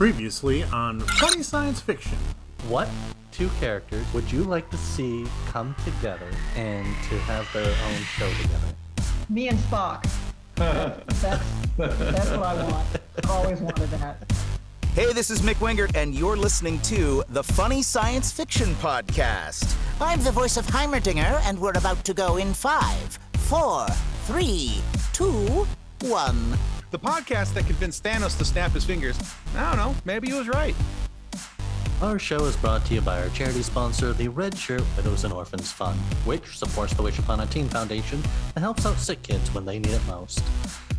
Previously on Funny Science Fiction. What two characters would you like to see come together and to have their own show together? Me and Spock. That's what I want. I've always wanted that. Hey, this is Mick Wingert, and you're listening to the Funny Science Fiction Podcast. I'm the voice of Heimerdinger, and we're about to go in 5, 4, 3, 2, 1. The podcast that convinced Thanos to snap his fingers. I don't know, maybe he was right. Our show is brought to you by our charity sponsor, the Red Shirt Widows and Orphans Fund, which supports the Wish Upon a Teen Foundation and helps out sick kids when they need it most.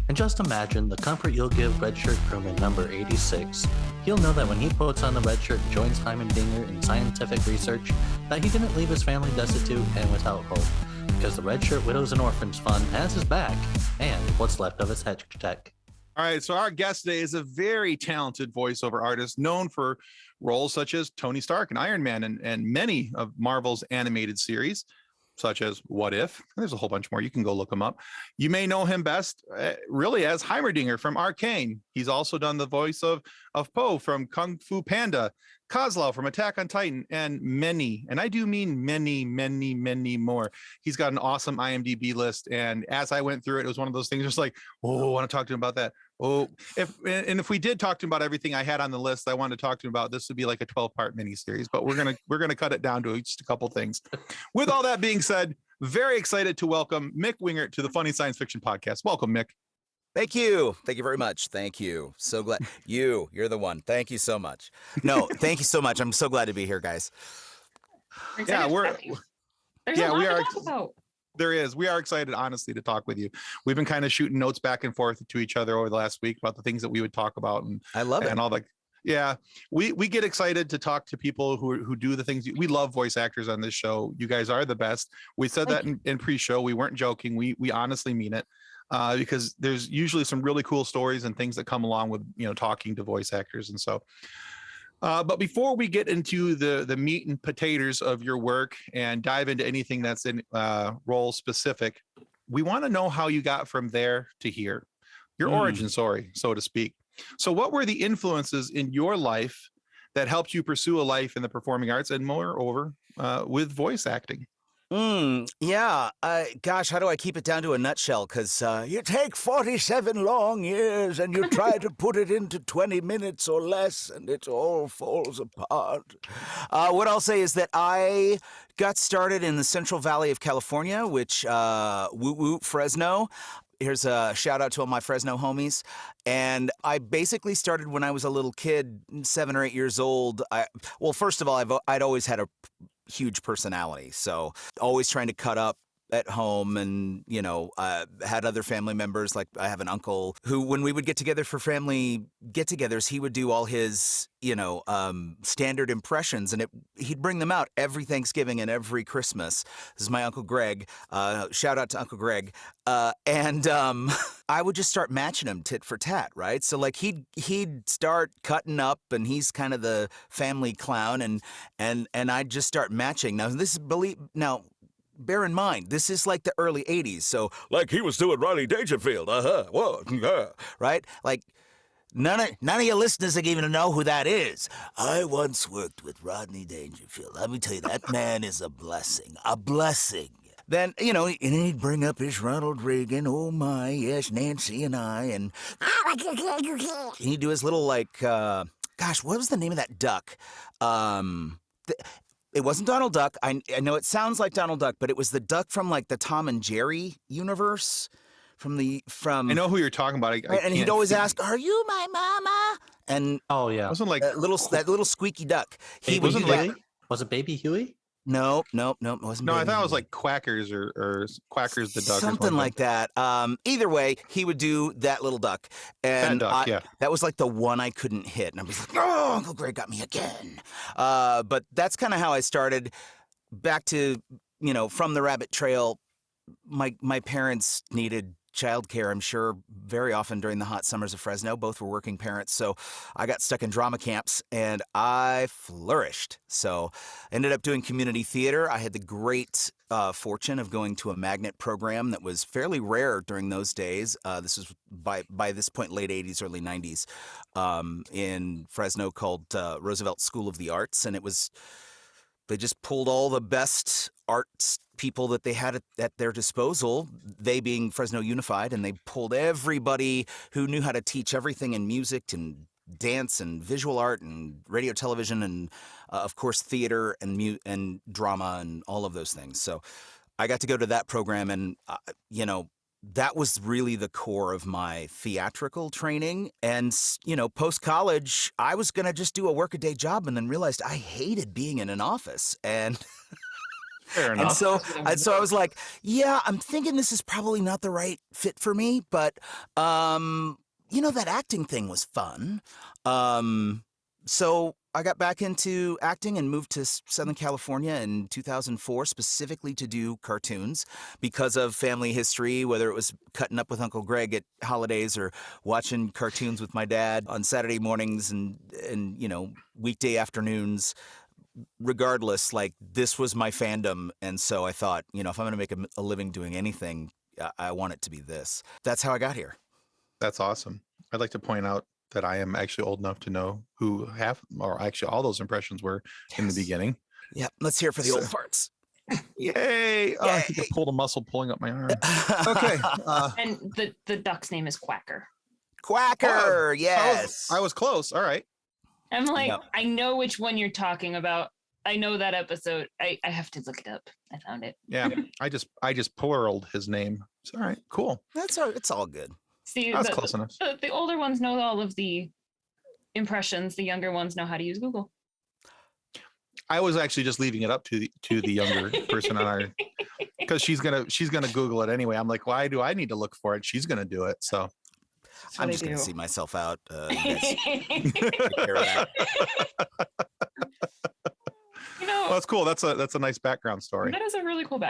And just imagine the comfort you'll give Red Shirt crewman number 86. He'll know that when he puts on the red shirt and joins Heimerdinger in scientific research, that he didn't leave his family destitute and without hope, because the Red Shirt Widows and Orphans Fund has his back and what's left of his hedge tech. All right, so our guest today is a very talented voiceover artist known for roles such as Tony Stark and Iron Man and many of Marvel's animated series, such as What If. There's a whole bunch more. You can go look him up. You may know him best really as Heimerdinger from Arcane. He's also done the voice of Poe from Kung Fu Panda, Koslow from Attack on Titan, and many, and I do mean many, many, many more. He's got an awesome IMDb list, and as I went through it, it was one of those things just like, oh, I want to talk to him about that. Oh, if we did talk to him about everything I had on the list I wanted to talk to him about, this would be like a 12-part miniseries, but we're gonna cut it down to just a couple things. With all that being said, very excited to welcome Mick Wingert to the Funny Science Fiction Podcast. Welcome, Mick. Thank you. Thank you very much. Thank you. So glad. You're the one. Thank you so much. No, thank you so much. I'm so glad to be here, guys. Yeah, we are. Talk about. There is. We are excited, honestly, to talk with you. We've been kind of shooting notes back and forth to each other over the last week about the things that we would talk about, and I love it. And all that. Yeah, we get excited to talk to people who do the things. We love voice actors on this show. You guys are the best. We said that in pre-show. We weren't joking. We honestly mean it. Because there's usually some really cool stories and things that come along with, talking to voice actors. And so, but before we get into the meat and potatoes of your work and dive into anything that's in role specific, we want to know how you got from there to here, your origin story, so to speak. So what were the influences in your life that helped you pursue a life in the performing arts and moreover with voice acting? Yeah. Gosh, how do I keep it down to a nutshell? Because you take 47 long years and you try to put it into 20 minutes or less, and it all falls apart. What I'll say is that I got started in the Central Valley of California, which woot woot Fresno. Here's a shout out to all my Fresno homies. And I basically started when I was a little kid, 7 or 8 years old. First of all, I'd always had a huge personality, so always trying to cut up at home, and had other family members. Like I have an uncle who, when we would get together for family get-togethers, he would do all his standard impressions, and he'd bring them out every Thanksgiving and every Christmas. This is my Uncle Greg. Shout out to Uncle Greg. And I would just start matching him tit for tat, right? So like he'd start cutting up, and he's kind of the family clown, and I'd just start matching. Now bear in mind, this is like the early 80s, so like he was doing Rodney Dangerfield, right? Like none of your listeners are even know who that is. I once worked with Rodney Dangerfield. Let me tell you, that man is a blessing. Then, and he'd bring up his Ronald Reagan, oh my, yes, Nancy and I, and he'd do his little gosh, what was the name of that duck? It wasn't Donald Duck. I know it sounds like Donald Duck, but it was the duck from like the Tom and Jerry universe. From I know who you're talking about. And he'd always ask, "Are you my mama?" And oh yeah, wasn't like that little squeaky duck. He was like, was it Baby Huey? No, it wasn't. No, I thought it was like Quackers or Quackers the duck, something like that. Either way, he would do that little duck, and that duck, that was like the one I couldn't hit, and I was like, "Oh, Uncle Greg got me again." But that's kind of how I started. Back to from the rabbit trail. My parents needed childcare, I'm sure, very often during the hot summers of Fresno. Both were working parents, so I got stuck in drama camps, and I flourished. So ended up doing community theater. I had the great fortune of going to a magnet program that was fairly rare during those days. This was by this point late 80s, early 90s, in Fresno, called Roosevelt School of the Arts, and they just pulled all the best arts people that they had at their disposal, they being Fresno Unified, and they pulled everybody who knew how to teach everything in music and dance and visual art and radio, television, and of course theater and drama and all of those things. So I got to go to that program, and that was really the core of my theatrical training. And post college, I was gonna just do a workaday job, and then realized I hated being in an office. And Fair enough. and so I was like, yeah, I'm thinking this is probably not the right fit for me, but that acting thing was fun. So I got back into acting and moved to Southern California in 2004, specifically to do cartoons because of family history, whether it was cutting up with Uncle Greg at holidays or watching cartoons with my dad on Saturday mornings and weekday afternoons. Regardless, like, this was my fandom. And so I thought, if I'm going to make a living doing anything, I want it to be this. That's how I got here. That's awesome. I'd like to point out that I am actually old enough to know who all those impressions were in the beginning. Yeah, let's hear it for the old farts. Yay! Oh, I think I pulled a muscle pulling up my arm. Okay. And the duck's name is Quacker. Quacker, yes. I was close. All right. I'm like, Yep. I know which one you're talking about. I know that episode. I have to look it up. I found it. Yeah. I just pluraled his name. It's all right. Cool. It's all good. See, That's close enough. The older ones know all of the impressions. The younger ones know how to use Google. I was actually just leaving it up to the younger person on our, because she's gonna Google it anyway. I'm like, why do I need to look for it? She's gonna do it. So I'm just going to see myself out. You guys take care of that. Well, that's cool. That's a nice background story. That is a really cool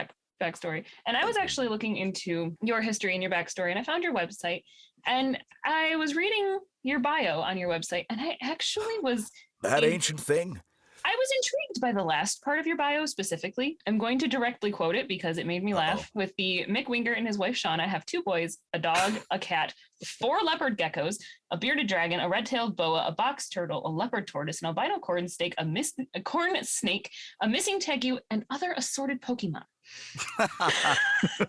backstory. And I was actually looking into your history and your backstory, and I found your website, and I was reading your bio on your website, and I actually was That ancient thing. I was intrigued by the last part of your bio specifically. I'm going to directly quote it because it made me laugh. With the Mick Wingert and his wife Shauna have 2 boys, a dog, a cat, 4 leopard geckos, a bearded dragon, a red-tailed boa, a box turtle, a leopard tortoise, an albino corn snake, a corn snake, a missing tegu, and other assorted Pokemon.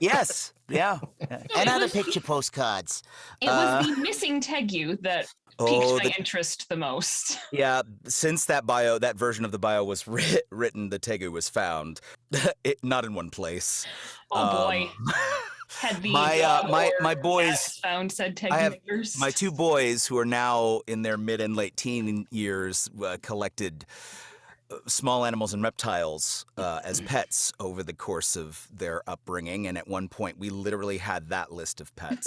Yes. Yeah. And other picture postcards. It was the missing tegu that piqued my interest the most. Yeah, since that version of the bio was written, the Tegu was found. Not in one place. Oh boy. Had the my boys found said Tegu I have makers. my 2 boys who are now in their mid and late teen years collected small animals and reptiles as pets over the course of their upbringing, and at one point we literally had that list of pets.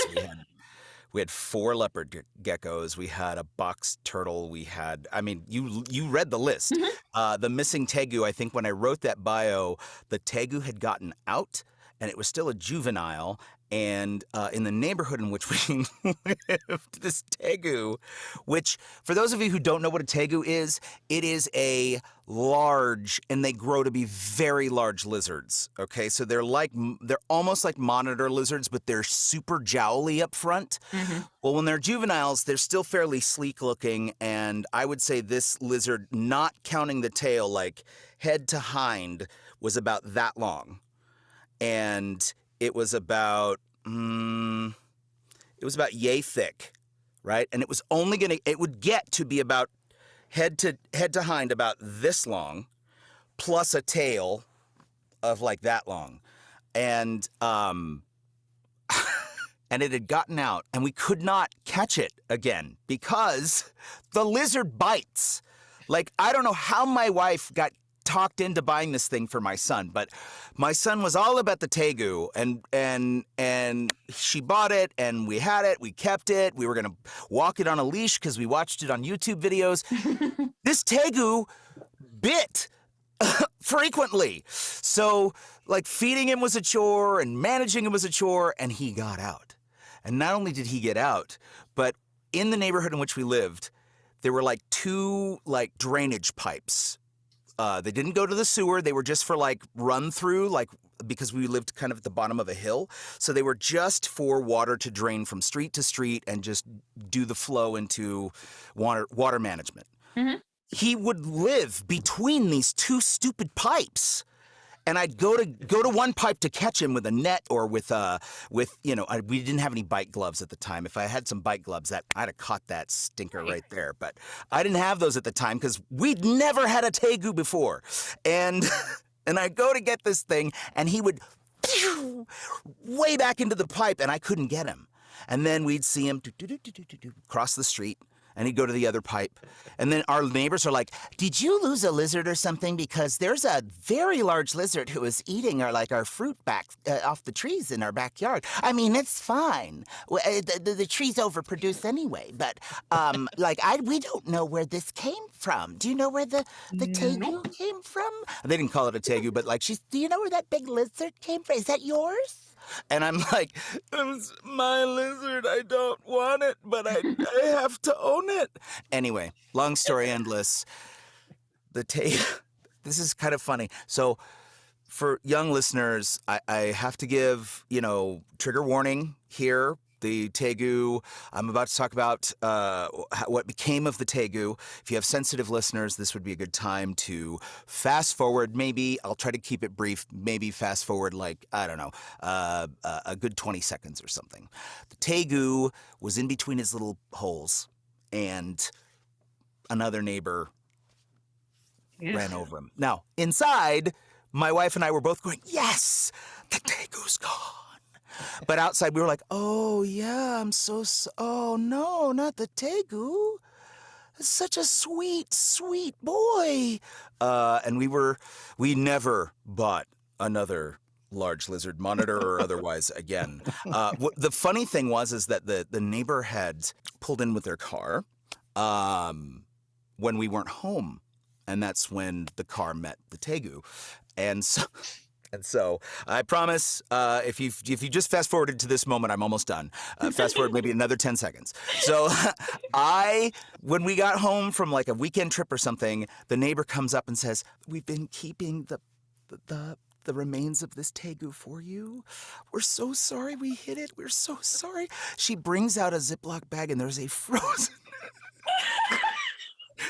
We had 4 leopard geckos. We had a box turtle. We had, you read the list. The missing tegu, I think when I wrote that bio, the tegu had gotten out and it was still a juvenile. And in the neighborhood in which we lived, this tegu, which for those of you who don't know what a tegu is, it is a large, and they grow to be very large lizards. Okay, so they're almost like monitor lizards, but they're super jowly up front. Mm-hmm. Well, when they're juveniles, they're still fairly sleek looking, and I would say this lizard, not counting the tail, like head to hind, was about that long, and it was about yay thick, right? And it was it would get to be about head to hind about this long, plus a tail of like that long. And and it had gotten out, and we could not catch it again because the lizard bites. Like, I don't know how my wife got talked into buying this thing for my son, but my son was all about the tegu, and she bought it, and we had it, we kept it, we were gonna walk it on a leash because we watched it on YouTube videos. This tegu bit frequently, so like feeding him was a chore and managing him was a chore, and he got out. And not only did he get out, but in the neighborhood in which we lived, there were like 2 like drainage pipes. They didn't go to the sewer. They were just for like run through, like because we lived kind of at the bottom of a hill. So they were just for water to drain from street to street and just do the flow into water management. Mm-hmm. He would live between these 2 stupid pipes. And I'd go to one pipe to catch him with a net or with we didn't have any bite gloves at the time. If I had some bite gloves, I'd have caught that stinker right there. But I didn't have those at the time because we'd never had a tegu before. And I'd go to get this thing, and he would way back into the pipe, and I couldn't get him. And then we'd see him cross the street. And he'd go to the other pipe. And then our neighbors are like, did you lose a lizard or something? Because there's a very large lizard who is eating our fruit back off the trees in our backyard. I mean, it's fine. The trees overproduce anyway. But, we don't know where this came from. Do you know where the tegu came from? They didn't call it a tegu, but do you know where that big lizard came from? Is that yours? And I'm like, it's my lizard. I don't want it, but I have to own it. Anyway, long story endless. This is kind of funny. So for young listeners, I have to give, trigger warning here. The tegu, I'm about to talk about what became of the tegu. If you have sensitive listeners, this would be a good time to fast forward. Maybe I'll try to keep it brief. Maybe fast forward a good 20 seconds or something. The tegu was in between his little holes, and another neighbor ran over him. Now, inside, my wife and I were both going, yes, the tegu's gone. But outside, we were like, oh, yeah, oh, no, not the tegu. Such a sweet, sweet boy. And we never bought another large lizard, monitor or otherwise, again. The funny thing is that the neighbor had pulled in with their car when we weren't home. And that's when the car met the tegu. And so I promise, if you just fast forwarded to this moment, I'm almost done. Fast forward maybe another 10 seconds. So when we got home from like a weekend trip or something, the neighbor comes up and says, we've been keeping the remains of this tegu for you. We're so sorry we hid it. We're so sorry. She brings out a Ziploc bag and there's a frozen...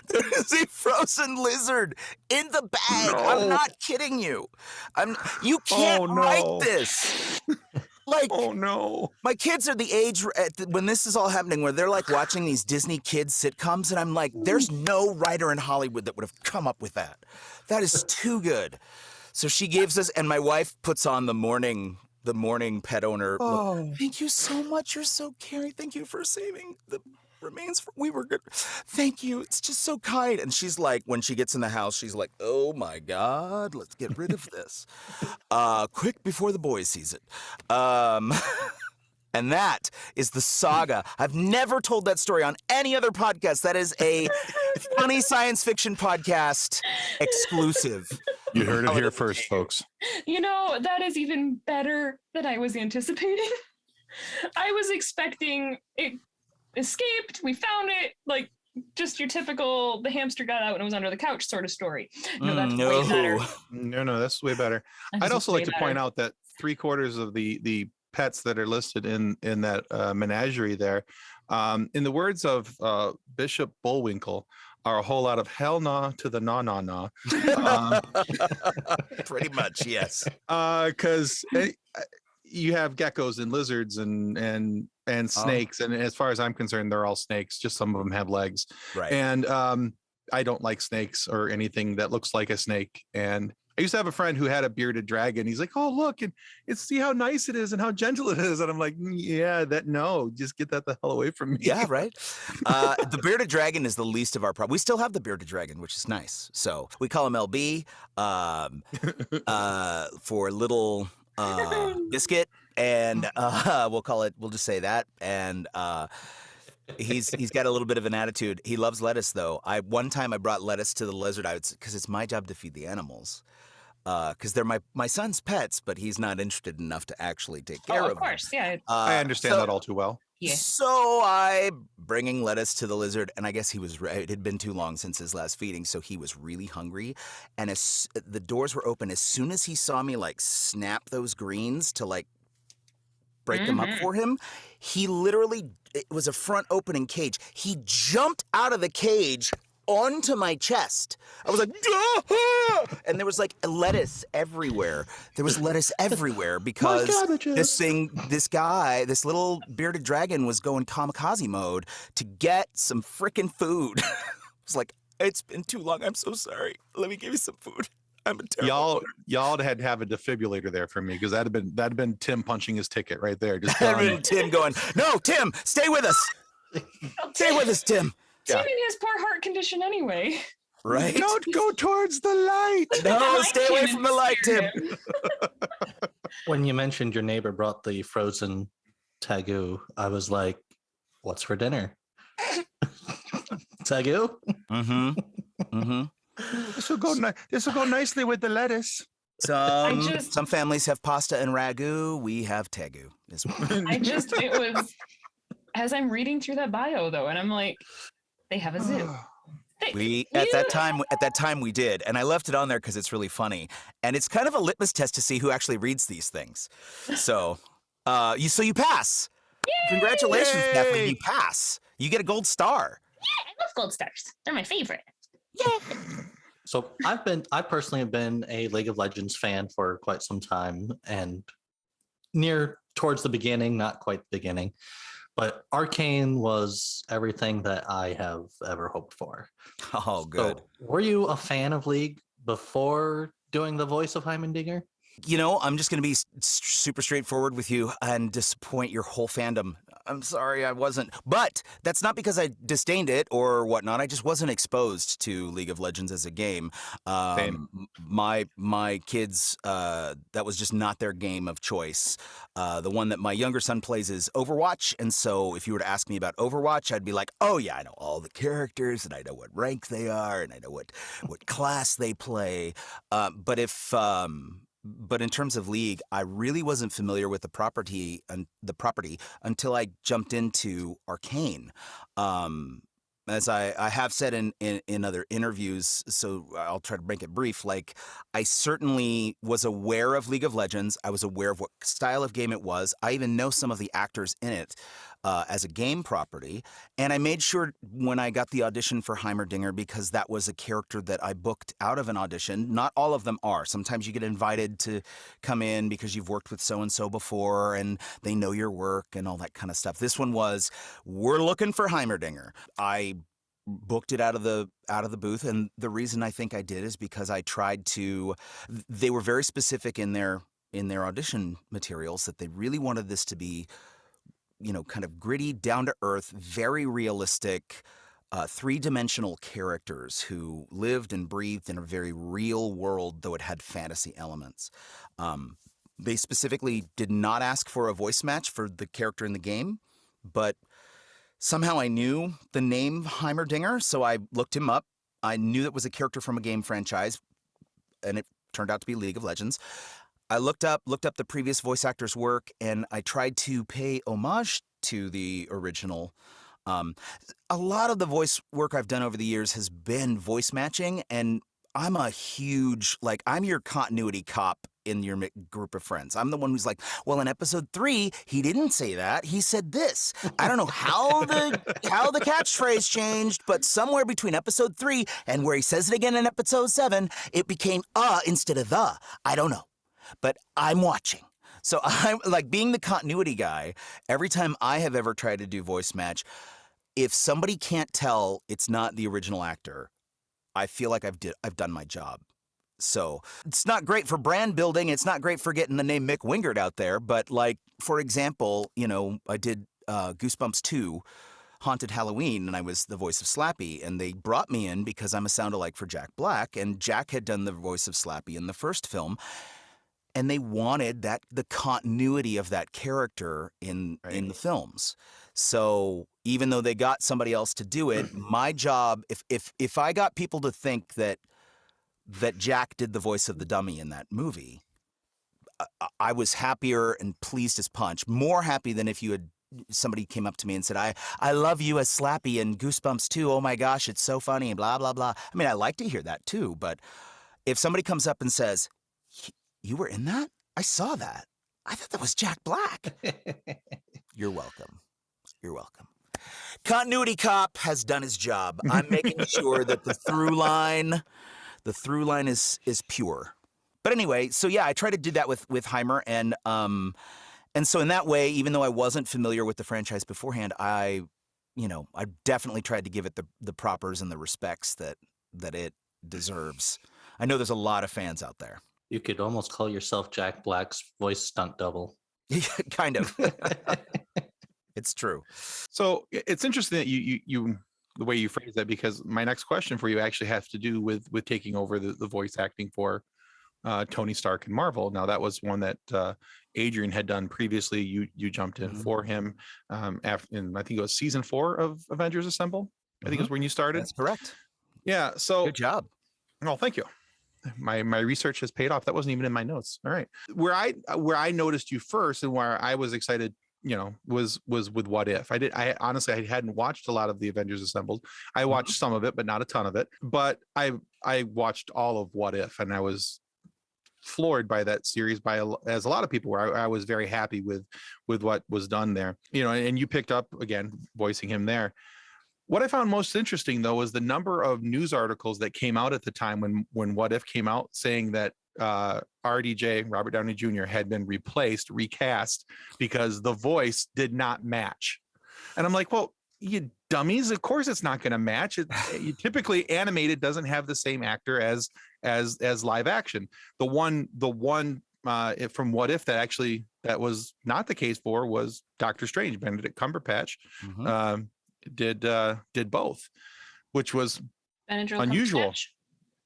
There is a frozen lizard in the bag. No. I'm not kidding you. You can't write this. Oh no. My kids are the age when this is all happening where they're like watching these Disney kids sitcoms, and I'm like, there's no writer in Hollywood that would have come up with that. That is too good. So she gives us, and my wife puts on the morning pet owner. Oh. Thank you so much. You're so caring. Thank you for saving the remains. We were good. Thank you. It's just so kind. And she's like, when she gets in the house, she's like, oh my God, let's get rid of this. Quick before the boy sees it. And that is the saga. I've never told that story on any other podcast. That is a funny science fiction podcast exclusive. You heard it here first, folks. That is even better than I was anticipating. I was expecting it escaped, we found it, like just your typical the hamster got out and it was under the couch sort of story. No, that's way better. No, that's way better. I'd also like to point out that 3/4 of the pets that are listed in that menagerie there, in the words of Bishop Bullwinkle, are a whole lot of hell nah to the nah. Pretty much, yes. Because you have geckos and lizards and snakes, and as far as I'm concerned, they're all snakes. Just some of them have legs, right? And I don't like snakes or anything that looks like a snake. And I used to have a friend who had a bearded dragon. He's like, "Oh, look, and see how nice it is and how gentle it is." And I'm like, "Yeah, no, just get that the hell away from me." Yeah, right. The bearded dragon is the least of our problem. We still have the bearded dragon, which is nice. So we call him LB for little biscuit, and we'll just say that. And he's got a little bit of an attitude. He loves lettuce, though. One time I brought lettuce to the lizard because it's my job to feed the animals. because they're my son's pets, but he's not interested enough to actually take care of Of course, yeah. them. I understand that all too well. Yeah. So I bringing lettuce to the lizard, and I guess it had been too long since his last feeding, so he was really hungry. And as the doors were open, as soon as he saw me like snap those greens to like break them up for him, he literally, it was a front opening cage. He jumped out of the cage onto my chest. I was like, ah! And there was like lettuce everywhere. There was lettuce everywhere because this little bearded dragon was going kamikaze mode to get some freaking food. I was like, it's been too long. I'm so sorry. Let me give you some food. I'm a terrible Y'all had to have a defibrillator there for me because that'd have been Tim punching his ticket right there. Just That'd been Tim going, no, Tim, stay with us. Stay with us, Tim. Tim in his poor heart condition anyway. Right? Don't go towards the light. No, stay away from the light, Tim. When you mentioned your neighbor brought the frozen Tagoo, I was like, what's for dinner? Tagoo? Mm-hmm. Mm-hmm. This will go nicely with the lettuce. Some families have pasta and ragu. We have tegu. It was as I'm reading through that bio though, and I'm like, they have a zoo. At that time we did, and I left it on there because it's really funny, and it's kind of a litmus test to see who actually reads these things. So, you pass. Yay! Congratulations, Kathleen, you pass. You get a gold star. Yeah, I love gold stars. They're my favorite. Yeah. So I personally have been a League of Legends fan for quite some time, and towards the beginning, not quite the beginning, but Arcane was everything that I have ever hoped for. Oh, good. So, were you a fan of League before doing the voice of Heimerdinger? You know, I'm just going to be super straightforward with you and disappoint your whole fandom. I'm sorry I wasn't. But that's not because I disdained it or whatnot. I just wasn't exposed to League of Legends as a game. My kids, that was just not their game of choice. The one that my younger son plays is Overwatch. And so if you were to ask me about Overwatch, I'd be like, oh, yeah, I know all the characters and I know what rank they are and I know what class they play. But in terms of League, I really wasn't familiar with the property until I jumped into Arcane. As I have said in other interviews, so I'll try to make it brief, like I certainly was aware of League of Legends. I was aware of what style of game it was. I even know some of the actors in it as a game property. And I made sure when I got the audition for Heimerdinger, because that was a character that I booked out of an audition. Not all of them are. Sometimes you get invited to come in because you've worked with so-and-so before and they know your work and all that kind of stuff. This one was, we're looking for Heimerdinger. I booked it out of the booth, and the reason I think I did is because I tried to. They were very specific in their audition materials that they really wanted this to be, kind of gritty, down to earth, very realistic, three-dimensional characters who lived and breathed in a very real world, though it had fantasy elements. They specifically did not ask for a voice match for the character in the game, but somehow I knew the name Heimerdinger, so I looked him up. I knew that was a character from a game franchise, and it turned out to be League of Legends. I looked up the previous voice actor's work, and I tried to pay homage to the original. A lot of the voice work I've done over the years has been voice matching, and I'm a huge, I'm your continuity cop in your group of friends. I'm the one who's like, well, in episode 3, he didn't say that. He said this. I don't know how the catchphrase changed, but somewhere between episode 3 and where he says it again in episode 7, it became instead of the. I don't know, but I'm watching. So I'm like being the continuity guy. Every time I have ever tried to do voice match, if somebody can't tell it's not the original actor, I feel like I've done my job. So it's not great for brand building. It's not great for getting the name Mick Wingert out there. But for example, I did Goosebumps 2, Haunted Halloween, and I was the voice of Slappy. And they brought me in because I'm a sound-alike for Jack Black. And Jack had done the voice of Slappy in the first film. And they wanted the continuity of that character in the films. So even though they got somebody else to do it, my job, if I got people to think that that Jack did the voice of the dummy in that movie, I was happier and pleased as punch. More happy than if somebody came up to me and said, I love you as Slappy and Goosebumps too. Oh my gosh, it's so funny and blah, blah, blah. I mean, I like to hear that too, but if somebody comes up and says, you were in that? I saw that. I thought that was Jack Black. You're welcome. You're welcome. Continuity Cop has done his job. I'm making sure that the through line is pure. But anyway, so yeah, I try to do that with Heimer, and so in that way, even though I wasn't familiar with the franchise beforehand, I definitely tried to give it the propers and the respects that it deserves. I know there's a lot of fans out there. You could almost call yourself Jack Black's voice stunt double. Kind of. It's true. So it's interesting that you the way you phrase that, because my next question for you actually has to do with taking over the voice acting for Tony Stark and Marvel. Now that was one that Adrian had done previously. You jumped in for him after, in I think it was season 4 of Avengers Assemble. I think is when you started. That's correct. Yeah. So good job. Oh, thank you. My research has paid off. That wasn't even in my notes. All right. Where I noticed you first and where I was excited, was with What If. I honestly, I hadn't watched a lot of the Avengers Assembled. I watched some of it, but not a ton of it. But I watched all of What If, and I was floored by that series, as a lot of people were. I was very happy with what was done there. And you picked up again voicing him there. What I found most interesting, though, was the number of news articles that came out at the time when What If came out, saying that RDJ, Robert Downey Jr., had been recast, because the voice did not match. And I'm like, well, you dummies, of course it's not going to match. Typically animated doesn't have the same actor as live action. The one from What If that was not the case for was Doctor Strange. Benedict Cumberbatch did both, which was unusual.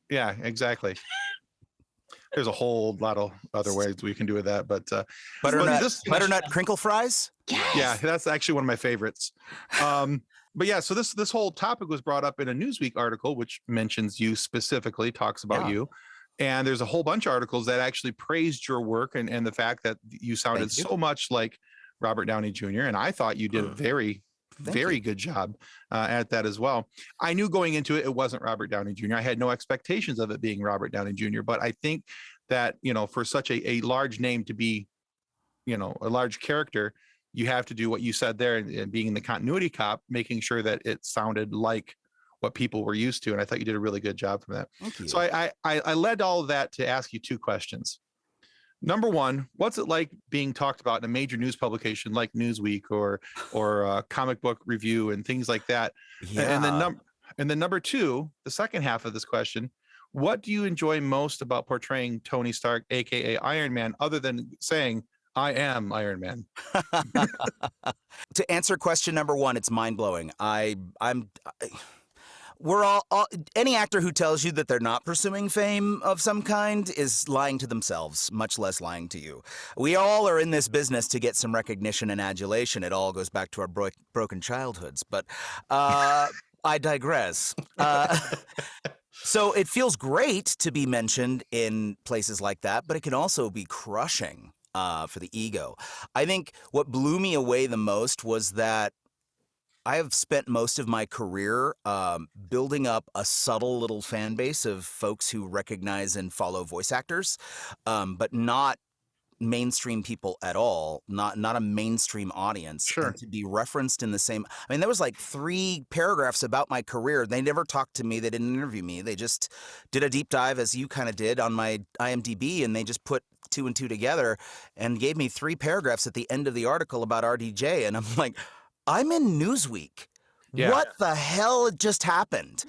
Yeah, exactly. There's a whole lot of other ways we can do with that, but butternut crinkle fries. Yes. Yeah, that's actually one of my favorites. But yeah, so this whole topic was brought up in a Newsweek article, which mentions you specifically, talks about you. And there's a whole bunch of articles that actually praised your work and the fact that you sounded so much like Robert Downey Jr. And I thought you did a very good job at that as well. I knew going into it wasn't Robert Downey Jr. I had no expectations of it being Robert Downey Jr. But I think that, for such a large name to be, a large character, you have to do what you said there, and being the continuity cop, making sure that it sounded like what people were used to. And I thought you did a really good job from that. Thank you. So I led all of that to ask you 2 questions. Number one, what's it like being talked about in a major news publication like Newsweek or Comic Book Review and things like that? Yeah. And then number 2, the second half of this question, what do you enjoy most about portraying Tony Stark, aka Iron Man, other than saying, I am Iron Man? To answer question number 1, it's mind blowing. We're all any actor who tells you that they're not pursuing fame of some kind is lying to themselves, much less lying to you. We all are in this business to get some recognition and adulation. It all goes back to our broken childhoods, but I digress. So it feels great to be mentioned in places like that, but it can also be crushing for the ego. I think what blew me away the most was that I have spent most of my career building up a subtle little fan base of folks who recognize and follow voice actors, but not mainstream people at all, not a mainstream audience. Sure. And to be referenced in the same, I mean, there was like 3 paragraphs about my career. They never talked to me. They didn't interview me. They just did a deep dive, as you kind of did, on my IMDb, and they just put 2 and 2 together and gave me 3 paragraphs at the end of the article about RDJ. And I'm like, I'm in Newsweek. Yeah. What the hell just happened?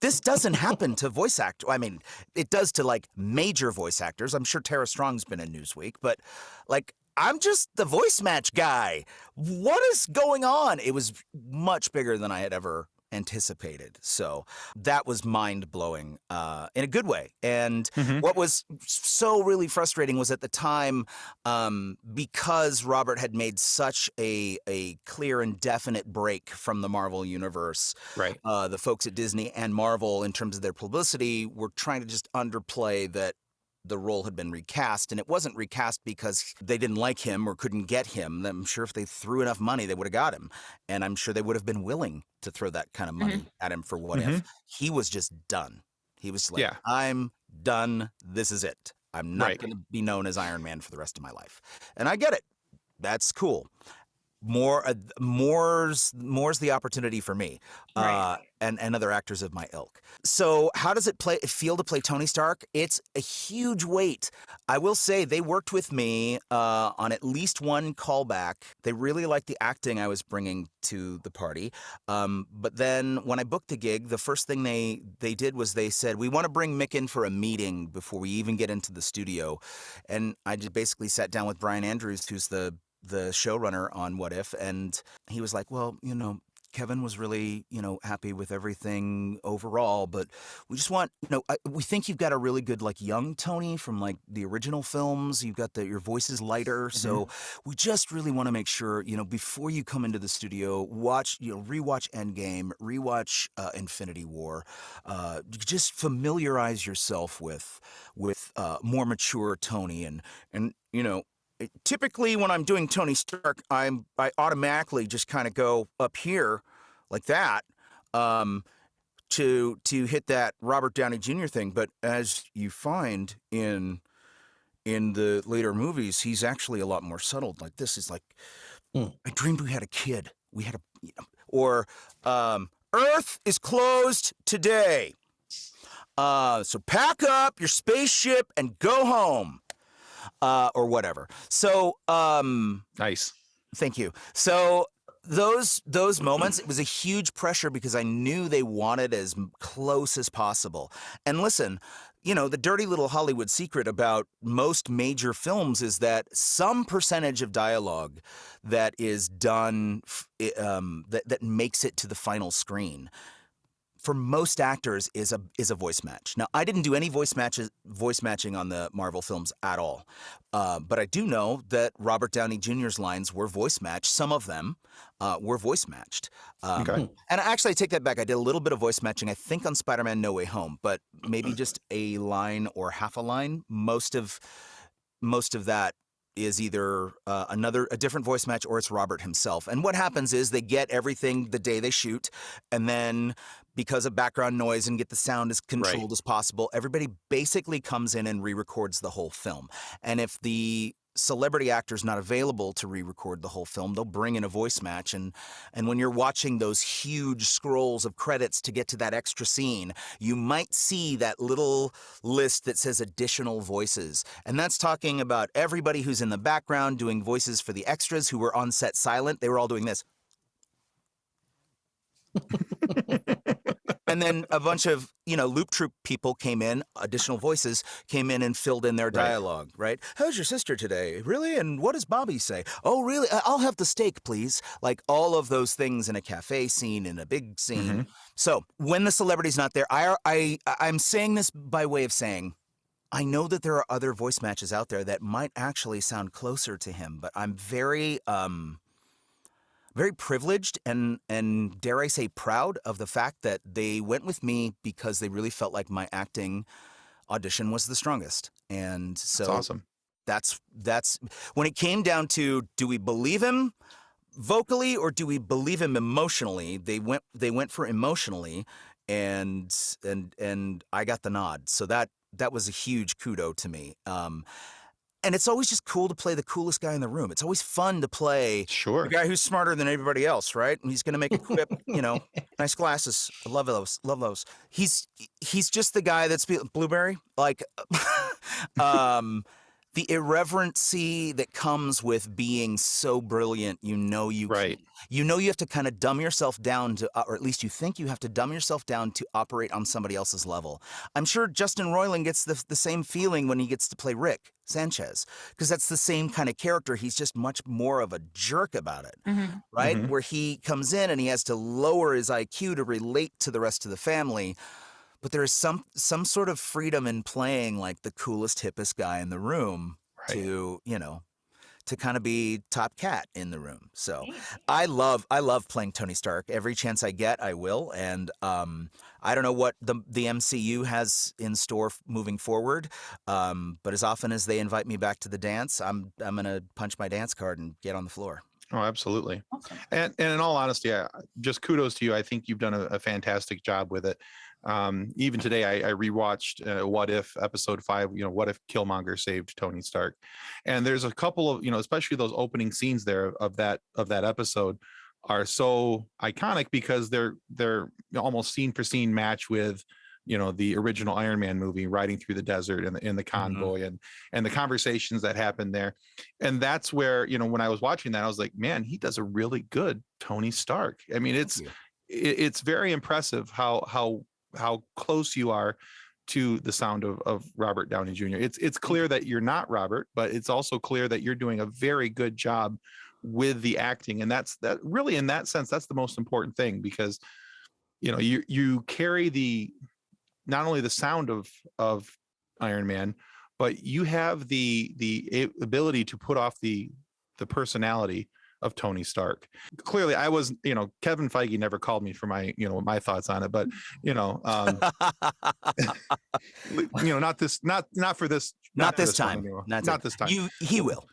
This doesn't happen to voice actors. I mean, it does to like major voice actors. I'm sure Tara Strong's been in Newsweek, but like, I'm just the voice match guy. What is going on? It was much bigger than I had ever anticipated. So that was mind-blowing in a good way. And what was so really frustrating was at the time, because Robert had made such a clear and definite break from the Marvel universe, Right. the folks at Disney and Marvel, in terms of their publicity, were trying to just underplay that the role had been recast, and it wasn't recast because they didn't like him or couldn't get him. I'm sure if they threw enough money, they would have got him. And I'm sure they would have been willing to throw that kind of money at him for What If. He was just done. He was like, I'm done. This is it. I'm not going to be known as Iron Man for the rest of my life. And I get it. That's cool. More's the opportunity for me, and other actors of my ilk. So how does it feel to play Tony Stark? It's a huge weight. I will say they worked with me on at least one callback. They really liked the acting I was bringing to the party. But then when I booked the gig, the first thing they did was they said, we want to bring Mick in for a meeting before we even get into the studio. And I just basically sat down with Brian Andrews, who's the showrunner on What If, and he was like, well, Kevin was really, happy with everything overall, but we just want, we think you've got a really good, like, young Tony from, like, the original films. You've got your voice is lighter, so we just really want to make sure, before you come into the studio, rewatch Endgame, rewatch Infinity War, just familiarize yourself with more mature Tony, and typically when I'm doing Tony Stark, I automatically just kind of go up here like that to hit that Robert Downey Jr. thing. But as you find in the later movies, he's actually a lot more subtle. Like this is like, I dreamed we had a kid. We had or Earth is closed today. So pack up your spaceship and go home. Or whatever. So, nice. Thank you. So those moments, it was a huge pressure because I knew they wanted as close as possible. And listen, the dirty little Hollywood secret about most major films is that some percentage of dialogue that is done, that makes it to the final screen, for most actors is a voice match. Now, I didn't do any voice matching on the Marvel films at all, but I do know that Robert Downey Jr.'s lines were voice matched. Some of them were voice matched. And actually, I take that back. I did a little bit of voice matching, I think, on Spider-Man: No Way Home, but maybe just a line or half a line. Most of that is either a different voice match or it's Robert himself. And what happens is they get everything the day they shoot, and then because of background noise and get the sound as controlled as possible, everybody basically comes in and re-records the whole film. And if the celebrity actor's not available to re-record the whole film, they'll bring in a voice match. And when you're watching those huge scrolls of credits to get to that extra scene, you might see that little list that says additional voices. And that's talking about everybody who's in the background doing voices for the extras who were on set silent. They were all doing this. And then a bunch of, Loop Troop people came in, additional voices came in and filled in their dialogue, right? How's your sister today? Really? And what does Bobby say? Oh, really? I'll have the steak, please. Like all of those things in a cafe scene, in a big scene. So when the celebrity's not there, I'm saying this by way of saying, I know that there are other voice matches out there that might actually sound closer to him, but I'm very privileged and dare I say proud of the fact that they went with me because they really felt like my acting audition was the strongest. And so that's awesome. That's when it came down to, do we believe him vocally or do we believe him emotionally? They went for emotionally, and I got the nod. So that was a huge kudo to me. And it's always just cool to play the coolest guy in the room. It's always fun to play the guy who's smarter than everybody else, right? And he's going to make a quip, nice glasses. I love those. Love those. He's just the guy that's Blueberry. Like, the irreverency that comes with being so brilliant, you know Right. you know you have to kind of dumb yourself down to, or at least you think you have to dumb yourself down to operate on somebody else's level. I'm sure Justin Roiland gets the same feeling when he gets to play Rick Sanchez, because that's the same kind of character. He's just much more of a jerk about it, right? Mhm. Where he comes in and he has to lower his IQ to relate to the rest of the family. But there is some sort of freedom in playing like the coolest, hippest guy in the room Right. to, you know, to kind of be top cat in the room. So Hey. I love playing Tony Stark. Every chance I get, I will. And I don't know what the MCU has in store moving forward, but as often as they invite me back to the dance, I'm gonna punch my dance card and get on the floor. Oh, absolutely. Awesome. And in all honesty, just kudos to you. I think you've done a fantastic job with it. Even today, I rewatched What If episode 5. You know, what if Killmonger saved Tony Stark? And there's a couple of, you know, especially those opening scenes there of that episode are so iconic because they're almost scene for scene match with, you know, the original Iron Man movie, riding through the desert in the convoy and the conversations that happened there. And that's where, you know, when I was watching that, I was like, man, he does a really good Tony Stark. I mean, it's very impressive how close you are to the sound of Robert Downey Jr. It's clear that you're not Robert, but it's also clear that you're doing a very good job with the acting. And that really, in that sense, that's the most important thing, because, you know, you carry not only the sound of Iron Man, but you have the ability to put off the personality of Tony Stark. Clearly, I was, you know, Kevin Feige never called me for my, you know, my thoughts on it, but, you know, you know, not for this, Not this time. Not this time. He will.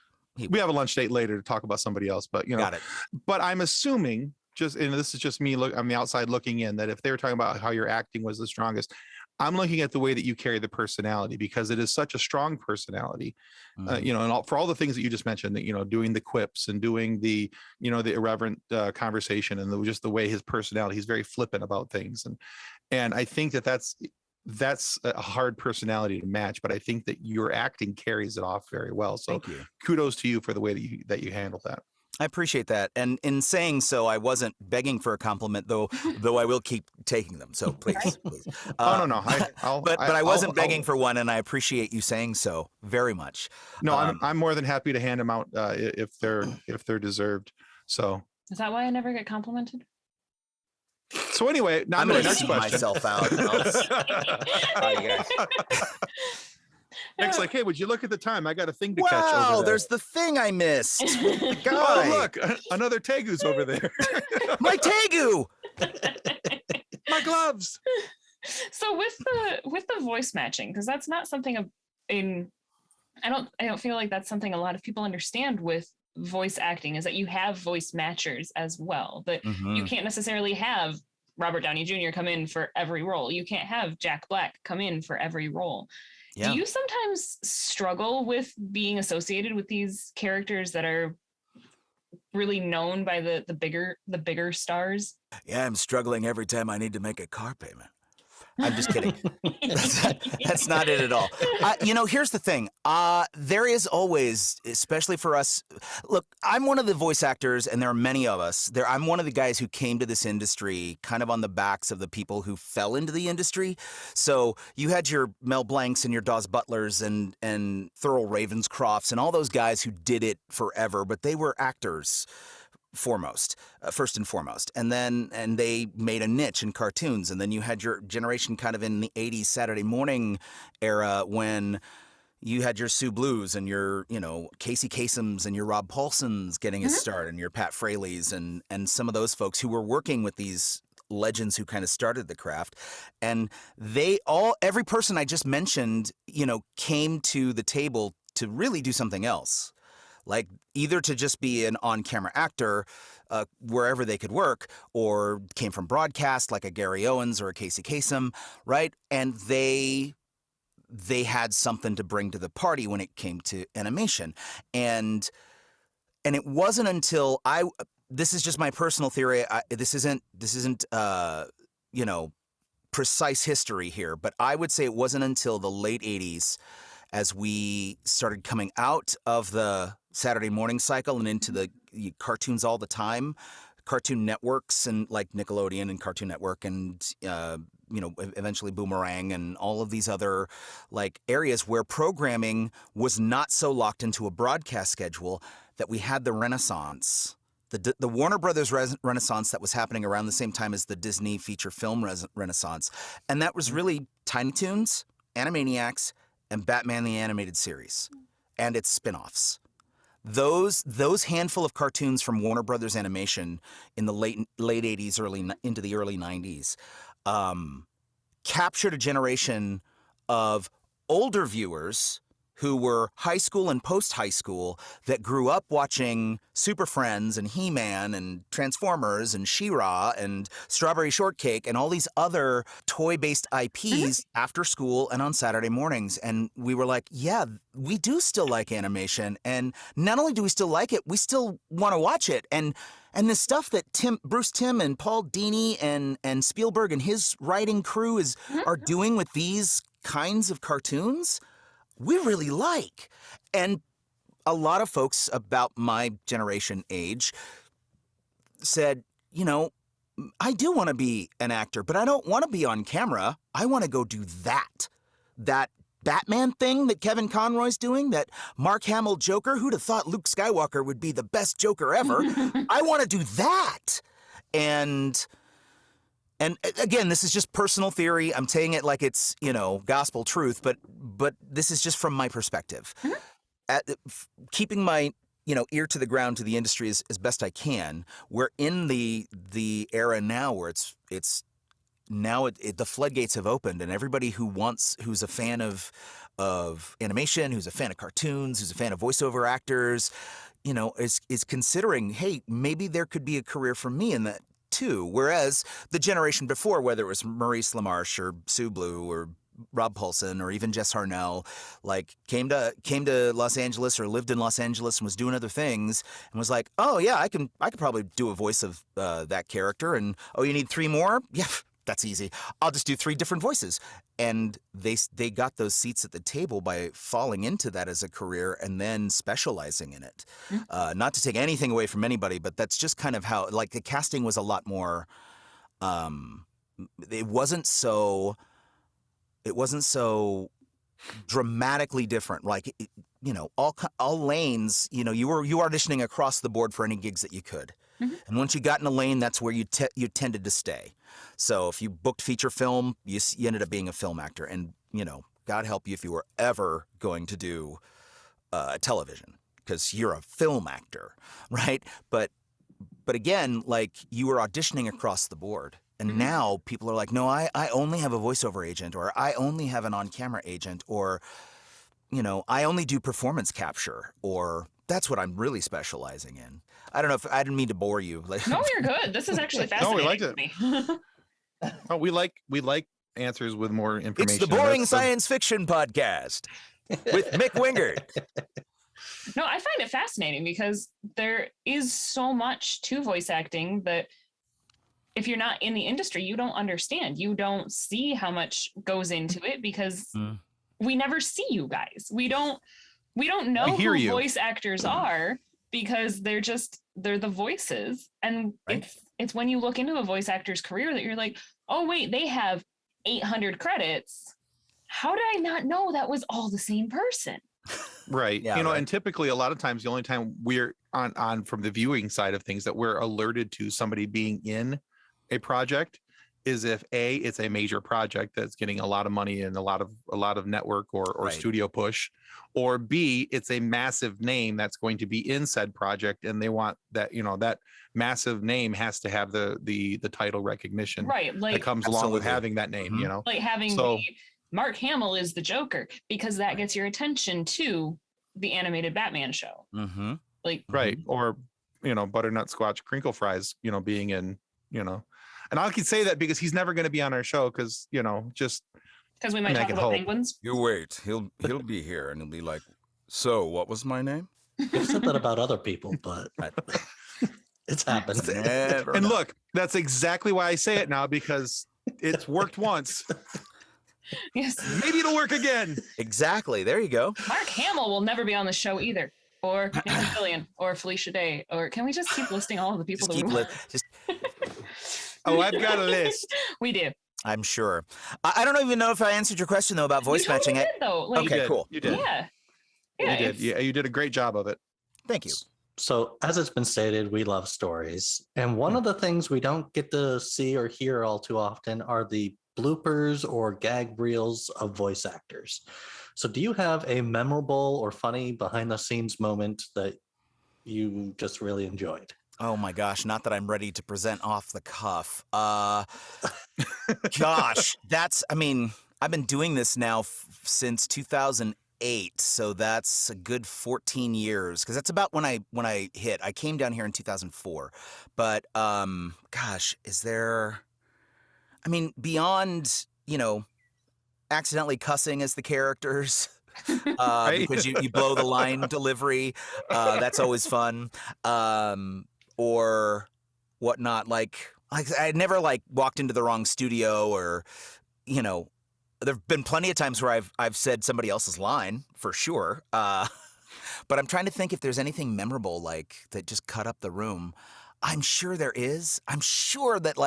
We have a lunch date later to talk about somebody else, but, you know, Got it. but I'm assuming, and this is just me on the outside looking in, that if they were talking about how your acting was the strongest, I'm looking at the way that you carry the personality, because it is such a strong personality, you know, and for all the things that you just mentioned, that, you know, doing the quips and doing the, you know, the irreverent conversation, and just the way his personality, he's very flippant about things. And I think that's a hard personality to match, but I think that your acting carries it off very well. So Thank you. kudos to you for the way that you handle that. I appreciate that. And in saying so, I wasn't begging for a compliment, though I will keep taking them. So please. Oh, no. But I wasn't begging for one, and I appreciate you saying so very much. No, I'm more than happy to hand them out if they're deserved. So Is that why I never get complimented? So anyway, now I'm to going the to next see question. myself out. Nick's like, hey, would you look at the time? I got a thing to catch over Wow, there. there's the thing I missed. The guy. Oh, look, another Tegu's over there. My Tegu. My gloves. So with the voice matching, because that's not something I don't feel like that's something a lot of people understand with voice acting, is that you have voice matchers as well. That you can't necessarily have Robert Downey Jr. come in for every role. You can't have Jack Black come in for every role. Yeah. Do you sometimes struggle with being associated with these characters that are really known by the bigger stars? Yeah, I'm struggling every time I need to make a car payment. I'm just kidding. That's not it at all. You know, here's the thing. There is always, especially for us, look, I'm one of the voice actors, and there are many of us. I'm one of the guys who came to this industry kind of on the backs of the people who fell into the industry. So you had your Mel Blancs and your Dawes Butlers and Thurl Ravenscrofts and all those guys who did it forever, but they were actors. First and foremost, and they made a niche in cartoons, and then you had your generation kind of in the 80s Saturday morning era when you had your Sue Blues and your, you know, Casey Kasems and your Rob Paulsons getting a start, and your Pat Fraleys and some of those folks who were working with these legends who kind of started the craft. And every person I just mentioned, you know, came to the table to really do something else. Like either to just be an on-camera actor wherever they could work, or came from broadcast like a Gary Owens or a Casey Kasem, right? And they had something to bring to the party when it came to animation. And it wasn't until this is just my personal theory. This isn't you know, precise history here, but I would say it wasn't until the late 80s as we started coming out of the Saturday morning cycle and into the cartoons all the time, cartoon networks and like Nickelodeon and Cartoon Network and eventually Boomerang and all of these other like areas where programming was not so locked into a broadcast schedule, that we had the Renaissance, the Warner Brothers Renaissance that was happening around the same time as the Disney feature film Renaissance. And that was really Tiny Toons, Animaniacs, and Batman the Animated Series and its spin-offs. Those handful of cartoons from Warner Brothers Animation in the late 80s, into the early 90s, captured a generation of older viewers who were high school and post-high school that grew up watching Super Friends and He-Man and Transformers and She-Ra and Strawberry Shortcake and all these other toy-based IPs after school and on Saturday mornings. And we were like, yeah, we do still like animation. And not only do we still like it, we still want to watch it. And the stuff that Bruce Timm and Paul Dini and Spielberg and his writing crew are doing with these kinds of cartoons, we really like. And a lot of folks about my generation age said, I do want to be an actor, but I don't want to be on camera. I want to go do that Batman thing that Kevin Conroy's doing, that Mark Hamill Joker. Who'd have thought Luke Skywalker would be the best Joker ever? I want to do that. And again, this is just personal theory. I'm saying it like it's, gospel truth, but this is just from my perspective. Keeping my, ear to the ground to the industry as best I can. We're in the era now where it's now the floodgates have opened, and everybody who's a fan of animation, who's a fan of cartoons, who's a fan of voiceover actors, is considering, hey, maybe there could be a career for me in that too. Whereas the generation before, whether it was Maurice LaMarche or Sue Blue or Rob Paulson or even Jess Harnell, like came to Los Angeles or lived in Los Angeles and was doing other things and was like, oh yeah, I could probably do a voice of that character. And oh, you need 3 more? Yeah, that's easy. I'll just do 3 different voices. And they got those seats at the table by falling into that as a career and then specializing in it. Not to take anything away from anybody, but that's just kind of how, like, the casting was a lot more, it wasn't so dramatically different. Like, all lanes, you were auditioning across the board for any gigs that you could. And once you got in a lane, that's where you tended to stay. So if you booked feature film, you ended up being a film actor. And, God help you if you were ever going to do television, because you're a film actor, right? But again, like, you were auditioning across the board. And now people are like, no, I only have a voiceover agent, or I only have an on-camera agent, or, I only do performance capture, or that's what I'm really specializing in. I don't know if I didn't mean to bore you. No, you're good. This is actually fascinating. No, we liked to it. me. Oh, we like answers with more information. It's the Boring Science Fiction Podcast with Mick Wingert. No, I find it fascinating because there is so much to voice acting that if you're not in the industry, you don't understand. You don't see how much goes into it because we never see you guys. We don't know who voice actors are because they're the voices. And right. It's when you look into a voice actor's career that you're like, oh wait, they have 800 credits. How did I not know that was all the same person? Right. Yeah, right. right. And typically a lot of times the only time we're on from the viewing side of things that we're alerted to somebody being in a project is if A, it's a major project that's getting a lot of money and a lot of network or right. studio push, or B, it's a massive name that's going to be in said project and they want that, that massive name has to have the title recognition, right? Like, that comes along with having that name, like having Mark Hamill is the Joker, because that gets your attention to the animated Batman show. Like, right. Or, butternut squash crinkle fries, being in, and I can say that because he's never going to be on our show because, just because we might talk about penguins. You wait. He'll be here and he'll be like, so what was my name? I've said that about other people, but it's happened. And look, that's exactly why I say it now, because it's worked once. Yes. Maybe it'll work again. Exactly. There you go. Mark Hamill will never be on the show either. Or Nancy Fillion, or Felicia Day, or can we just keep listing all of the people Just that we keep want? just Oh, I've got a list. We do. I'm sure. I don't even know if I answered your question though about voice You totally matching. did, though. Like, Okay, cool. You did. Yeah. You did. it's- Yeah, you did a great job of it. Thank you. So, as it's been stated, we love stories. And one of the things we don't get to see or hear all too often are the bloopers or gag reels of voice actors. So, do you have a memorable or funny behind the scenes moment that you just really enjoyed? Oh my gosh, not that I'm ready to present off the cuff. Gosh, I've been doing this now since 2008, so that's a good 14 years because that's about when I hit. I came down here in 2004. But gosh, is there beyond, accidentally cussing as the characters Right? because you blow the line delivery, that's always fun. Or whatnot, like I never walked into the wrong studio or, there've been plenty of times where I've said somebody else's line for sure. But I'm trying to think if there's anything memorable that just cut up the room. I'm sure there is. I'm sure that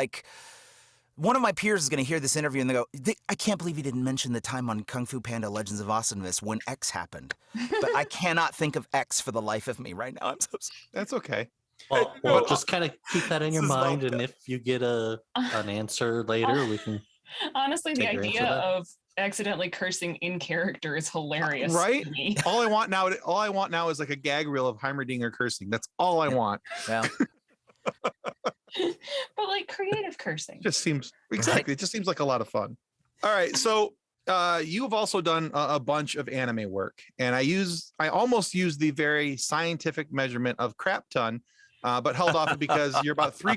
one of my peers is going to hear this interview and they go, I can't believe you didn't mention the time on Kung Fu Panda Legends of Awesomeness when X happened. But I cannot think of X for the life of me right now. I'm so sorry. That's okay. Well, just kind of keep that in your This is mind, not and if you get an answer later, we can. Honestly, the Take your idea answer back. of accidentally cursing in character is hilarious. Right? To me. All I want now is like a gag reel of Heimerdinger cursing. That's all I want. Well, But creative cursing. Just seems exactly. It just seems like a lot of fun. All right, so you have also done a bunch of anime work, and I almost used the very scientific measurement of crap ton, but held off because you're about three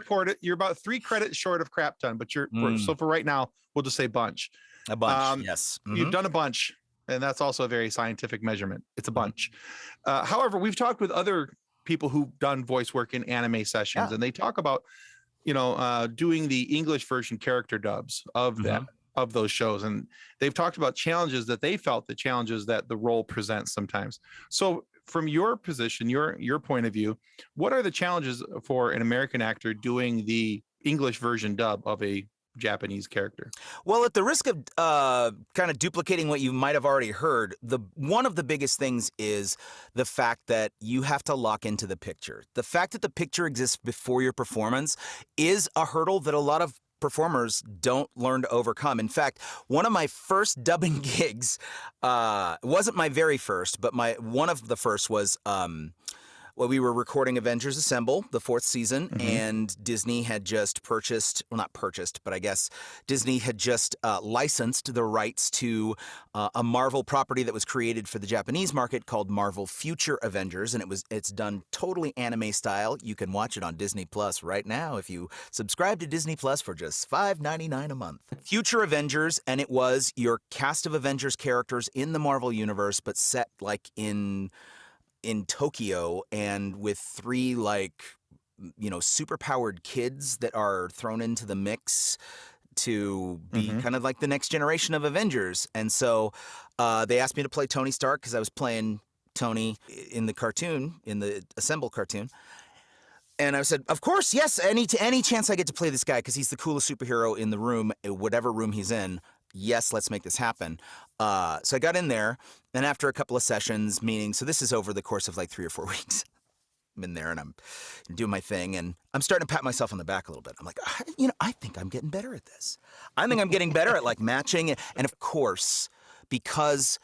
credits short of crap ton. But so for right now, we'll just say bunch. a bunch, yes. You've done a bunch, and that's also a very scientific measurement. It's a bunch. However, we've talked with other people who've done voice work in anime sessions, and they talk about, doing the English version character dubs of of those shows, and they've talked about challenges that they felt, the challenges that the role presents sometimes. So, from your position, your point of view, what are the challenges for an American actor doing the English version dub of a Japanese character? Well, at the risk of kind of duplicating what you might have already heard, one of the biggest things is the fact that you have to lock into the picture. The fact that the picture exists before your performance is a hurdle that a lot of performers don't learn to overcome. In fact, one of my first dubbing gigs wasn't my very first, but one of the first was we were recording Avengers Assemble, the 4th season, and Disney had just not purchased, but I guess Disney had just licensed the rights to a Marvel property that was created for the Japanese market called Marvel Future Avengers, and it's done totally anime style. You can watch it on Disney Plus right now if you subscribe to Disney Plus for just $5.99 a month. Future Avengers, and it was your cast of Avengers characters in the Marvel universe, but set in Tokyo, and with 3 superpowered kids that are thrown into the mix to be kind of like the next generation of Avengers. And so they asked me to play Tony Stark because I was playing Tony in the cartoon, in the Assemble cartoon. And I said, of course, yes, any chance I get to play this guy because he's the coolest superhero in the room, whatever room he's in. Yes, let's make this happen. So I got in there, and after a couple of sessions, so this is over the course of 3 or 4 weeks. I'm in there, and I'm doing my thing, and I'm starting to pat myself on the back a little bit. I'm like, I think I'm getting better at this. I think I'm getting better at matching. And of course, because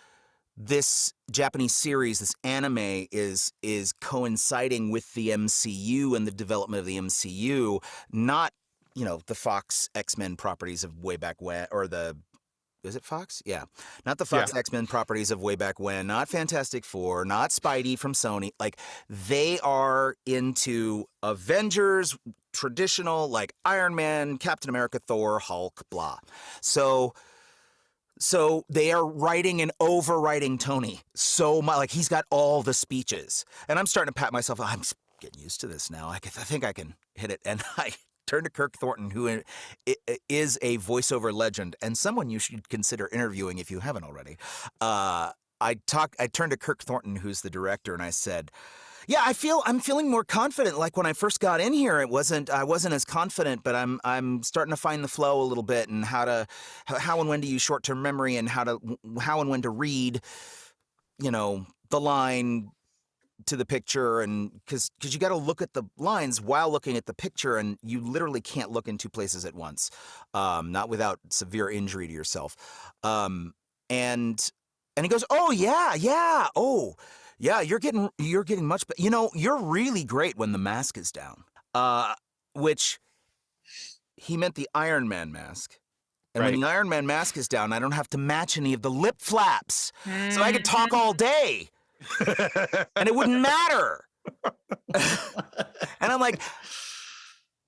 this Japanese series, this anime, is coinciding with the MCU and the development of the MCU, not the Fox X-Men properties of way back when, or is it Fox? Yeah. Not the Fox X-Men properties of way back when, not Fantastic Four, not Spidey from Sony. They are into Avengers, traditional, Iron Man, Captain America, Thor, Hulk, blah. So they are writing and overwriting Tony so much. He's got all the speeches. And I'm starting to pat myself. I'm getting used to this now. I think I can hit it. And turned to Kirk Thornton, who is a voiceover legend and someone you should consider interviewing if you haven't already. I turned to Kirk Thornton, who's the director, and I said, "Yeah, I'm feeling more confident. Like when I first got in here, I wasn't as confident, but I'm starting to find the flow a little bit, and how and when to use short-term memory, and how and when to read, the line to the picture, and because you got to look at the lines while looking at the picture, and you literally can't look in two places at once, not without severe injury to yourself." And he goes, "Oh yeah, oh yeah, you're getting much better. You're really great when the mask is down." Which he meant the Iron Man mask. And when the Iron Man mask is down, I don't have to match any of the lip flaps, so I could talk all day. And it wouldn't matter. And I'm like,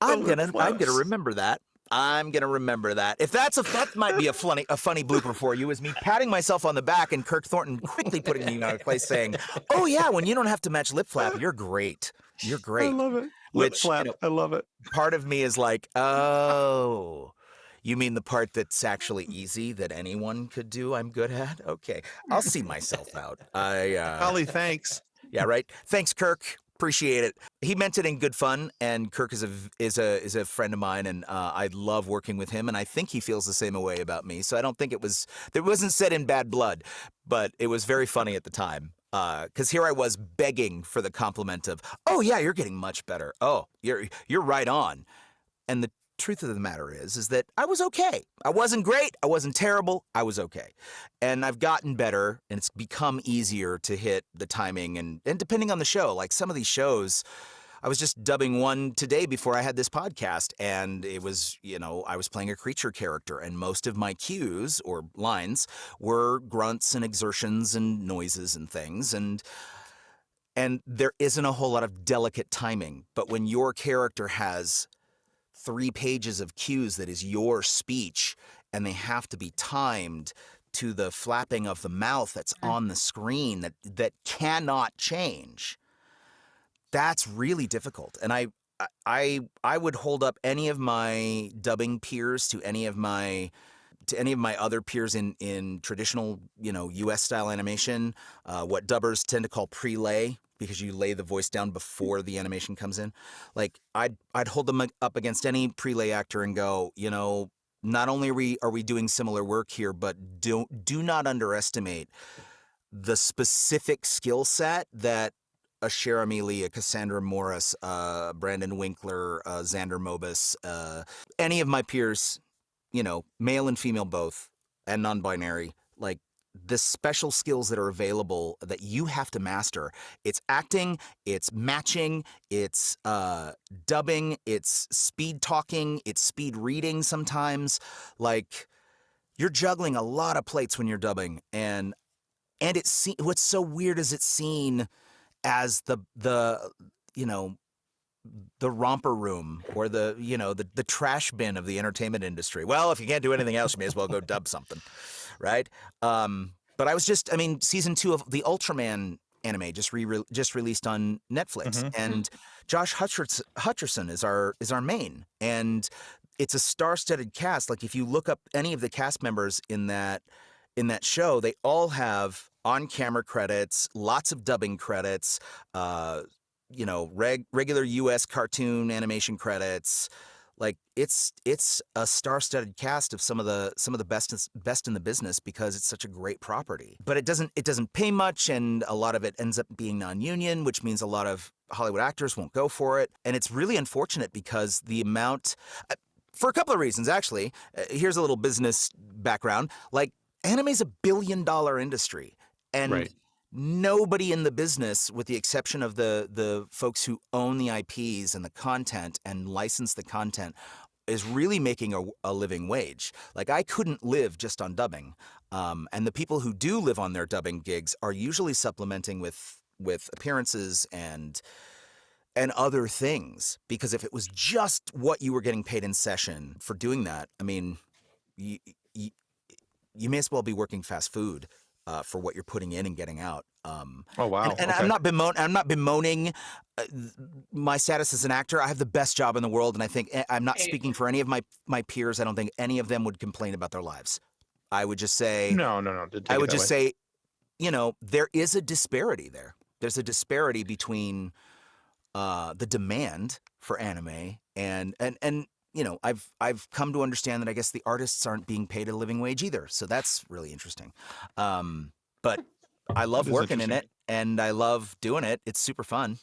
I'm gonna remember that. I'm gonna remember that. If that might be a funny blooper for you, is me patting myself on the back and Kirk Thornton quickly putting me out of place, saying, "Oh yeah, when you don't have to match lip flap, you're great. You're great." I love it. Lip flap. I love it. Part of me is like, oh. You mean the part that's actually easy that anyone could do? I'm good at. Okay, I'll see myself out. Holly, thanks. Yeah, right. Thanks, Kirk. Appreciate it. He meant it in good fun, and Kirk is a friend of mine, and I love working with him, and I think he feels the same way about me. So I don't think it wasn't said in bad blood, but it was very funny at the time. Because here I was begging for the compliment of, "Oh yeah, you're getting much better. Oh, you're right on," and the truth of the matter is that I was okay. I wasn't great. I wasn't terrible. I was okay. And I've gotten better, and it's become easier to hit the timing. And depending on the show, like some of these shows, I was just dubbing one today before I had this podcast, and it was, I was playing a creature character, and most of my cues or lines were grunts and exertions and noises and things. And there isn't a whole lot of delicate timing. But when your character has 3 pages of cues that is your speech, and they have to be timed to the flapping of the mouth that's on the screen that cannot change. That's really difficult. And I would hold up any of my dubbing peers to any of my other peers in traditional, US style animation, what dubbers tend to call prelay, because you lay the voice down before the animation comes in. Like I'd hold them up against any prelay actor and go, not only are we doing similar work here, but do not underestimate the specific skill set that a Jeremy Lee, a Cassandra Morris, Brandon Winkler, Xander Mobus, any of my peers, male and female both, and non-binary, like the special skills that are available that you have to master. It's acting, it's matching, it's dubbing, it's speed talking, it's speed reading sometimes. Like, you're juggling a lot of plates when you're dubbing, and what's so weird is it's seen as the romper room, or the trash bin of the entertainment industry. Well, if you can't do anything else, you may as well go dub something, right? But season 2 of the Ultraman anime just released on Netflix, and Josh Hutcherson is our main, and it's a star-studded cast. Like, if you look up any of the cast members in that show, they all have on-camera credits, lots of dubbing credits, regular U.S. cartoon animation credits. Like, it's a star-studded cast of some of the best in the business, because it's such a great property. But it doesn't pay much, and a lot of it ends up being non-union, which means a lot of Hollywood actors won't go for it. And it's really unfortunate, because the amount, for a couple of reasons actually. Here's a little business background. Like, anime's $1 billion industry, and nobody in the business, with the exception of the folks who own the IPs and the content and license the content, is really making a living wage. Like, I couldn't live just on dubbing. And the people who do live on their dubbing gigs are usually supplementing with appearances and other things. Because if it was just what you were getting paid in session for doing that, I mean, you may as well be working fast food. for what you're putting in and getting out. Oh wow! And Okay. I'm not bemoaning my status as an actor. I have the best job in the world, and I think I'm not speaking for any of my peers. I don't think any of them would complain about their lives. I would just say, No. Didn't take I it would that just way. say, there is a disparity there. There's a disparity between the demand for anime and I've come to understand that I guess the artists aren't being paid a living wage either. So that's really interesting. But I love That is working in it interesting. and I love doing it. It's super fun.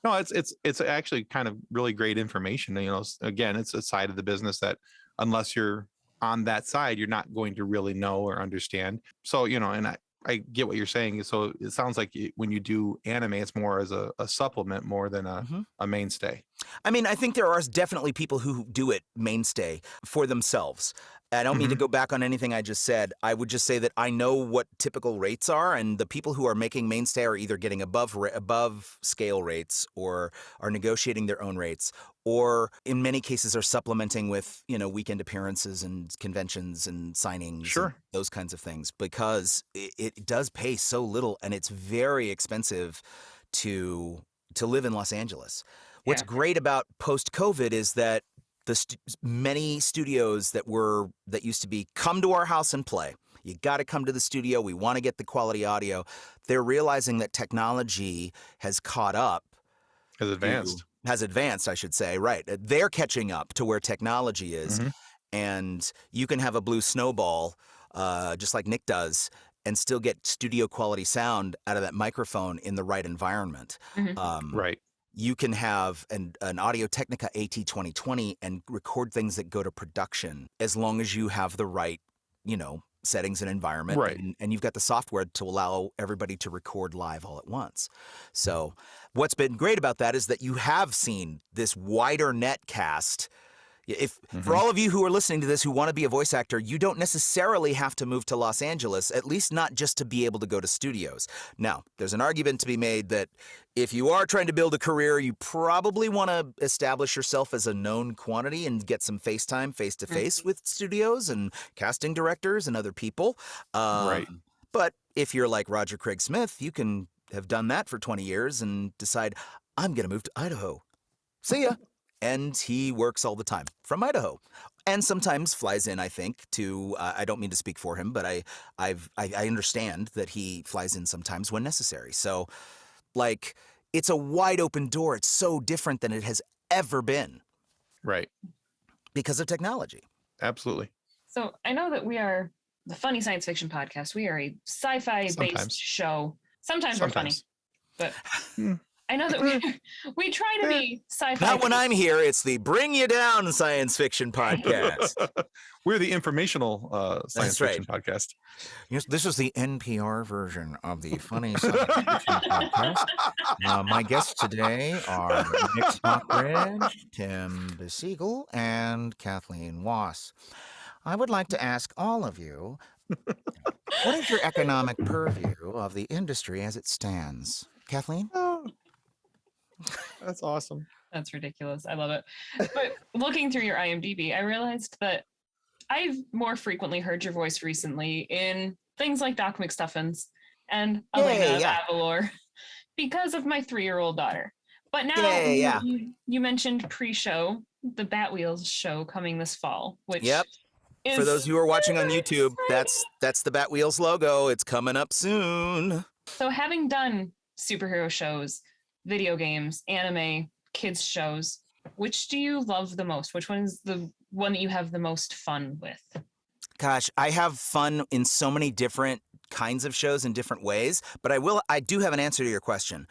No, it's actually kind of really great information. Again, it's a side of the business that unless you're on that side, you're not going to really know or understand. So, and I get what you're saying. So it sounds like when you do anime, it's more as a supplement more than a mainstay. I mean, I think there are definitely people who do it mainstay for themselves. I don't mean to go back on anything I just said. I would just say that I know what typical rates are, and the people who are making mainstay are either getting above scale rates or are negotiating their own rates, or in many cases are supplementing with weekend appearances and conventions and signings, Sure. and those kinds of things, because it does pay so little, and it's very expensive to live in Los Angeles. What's Yeah. great about post-COVID is that many studios that used to be come to our house and play. You got to come to the studio. We want to get the quality audio. They're realizing that technology has caught up. Has advanced, I should say. Right. They're catching up to where technology is. And you can have a blue snowball, just like Nick does, and still get studio quality sound out of that microphone in the right environment. Right. You can have an Audio-Technica AT2020 and record things that go to production as long as you have the right, settings and environment. Right. And you've got the software to allow everybody to record live all at once. So what's been great about that is that you have seen this wider net cast. If for all of you who are listening to this who want to be a voice actor, you don't necessarily have to move to Los Angeles, at least not just to be able to go to studios. Now, there's an argument to be made that if you are trying to build a career, you probably want to establish yourself as a known quantity and get some face time face-to-face with studios and casting directors and other people. Right. But if you're like Roger Craig Smith, you can have done that for 20 years and decide, I'm going to move to Idaho. See ya. And he works all the time from Idaho, and sometimes flies in. I think to I don't mean to speak for him, but I understand that he flies in sometimes when necessary. So, it's a wide open door. It's so different than it has ever been. Right. Because of technology. Absolutely. So I know that we are the Funny Science Fiction Podcast. We are a sci-fi based Sometimes. show. Sometimes we're funny, but Hmm. I know that we try to be sci-fi. Not when based. I'm here. It's the Bring You Down Science Fiction Podcast. We're the informational science That's right. fiction podcast. Yes, this is the NPR version of the Funny Science Fiction Podcast. My guests today are Nick Stockbridge, Tim DeSiegel, and Kathleen Wass. I would like to ask all of you, what is your economic purview of the industry as it stands? Kathleen? Oh, that's awesome. That's ridiculous. I love it. But looking through your IMDb, I realized that I've more frequently heard your voice recently in things like Doc McStuffins and Elena of Avalor because of my 3-year-old daughter. But now you mentioned pre-show, the Batwheels show coming this fall, which is for those who are watching on very YouTube, exciting. that's the Batwheels logo. It's coming up soon. So having done superhero shows, video games, anime, kids shows, which do you love the most? Which one is the one that you have the most fun with? Gosh, I have fun in so many different kinds of shows in different ways, but I do have an answer to your question.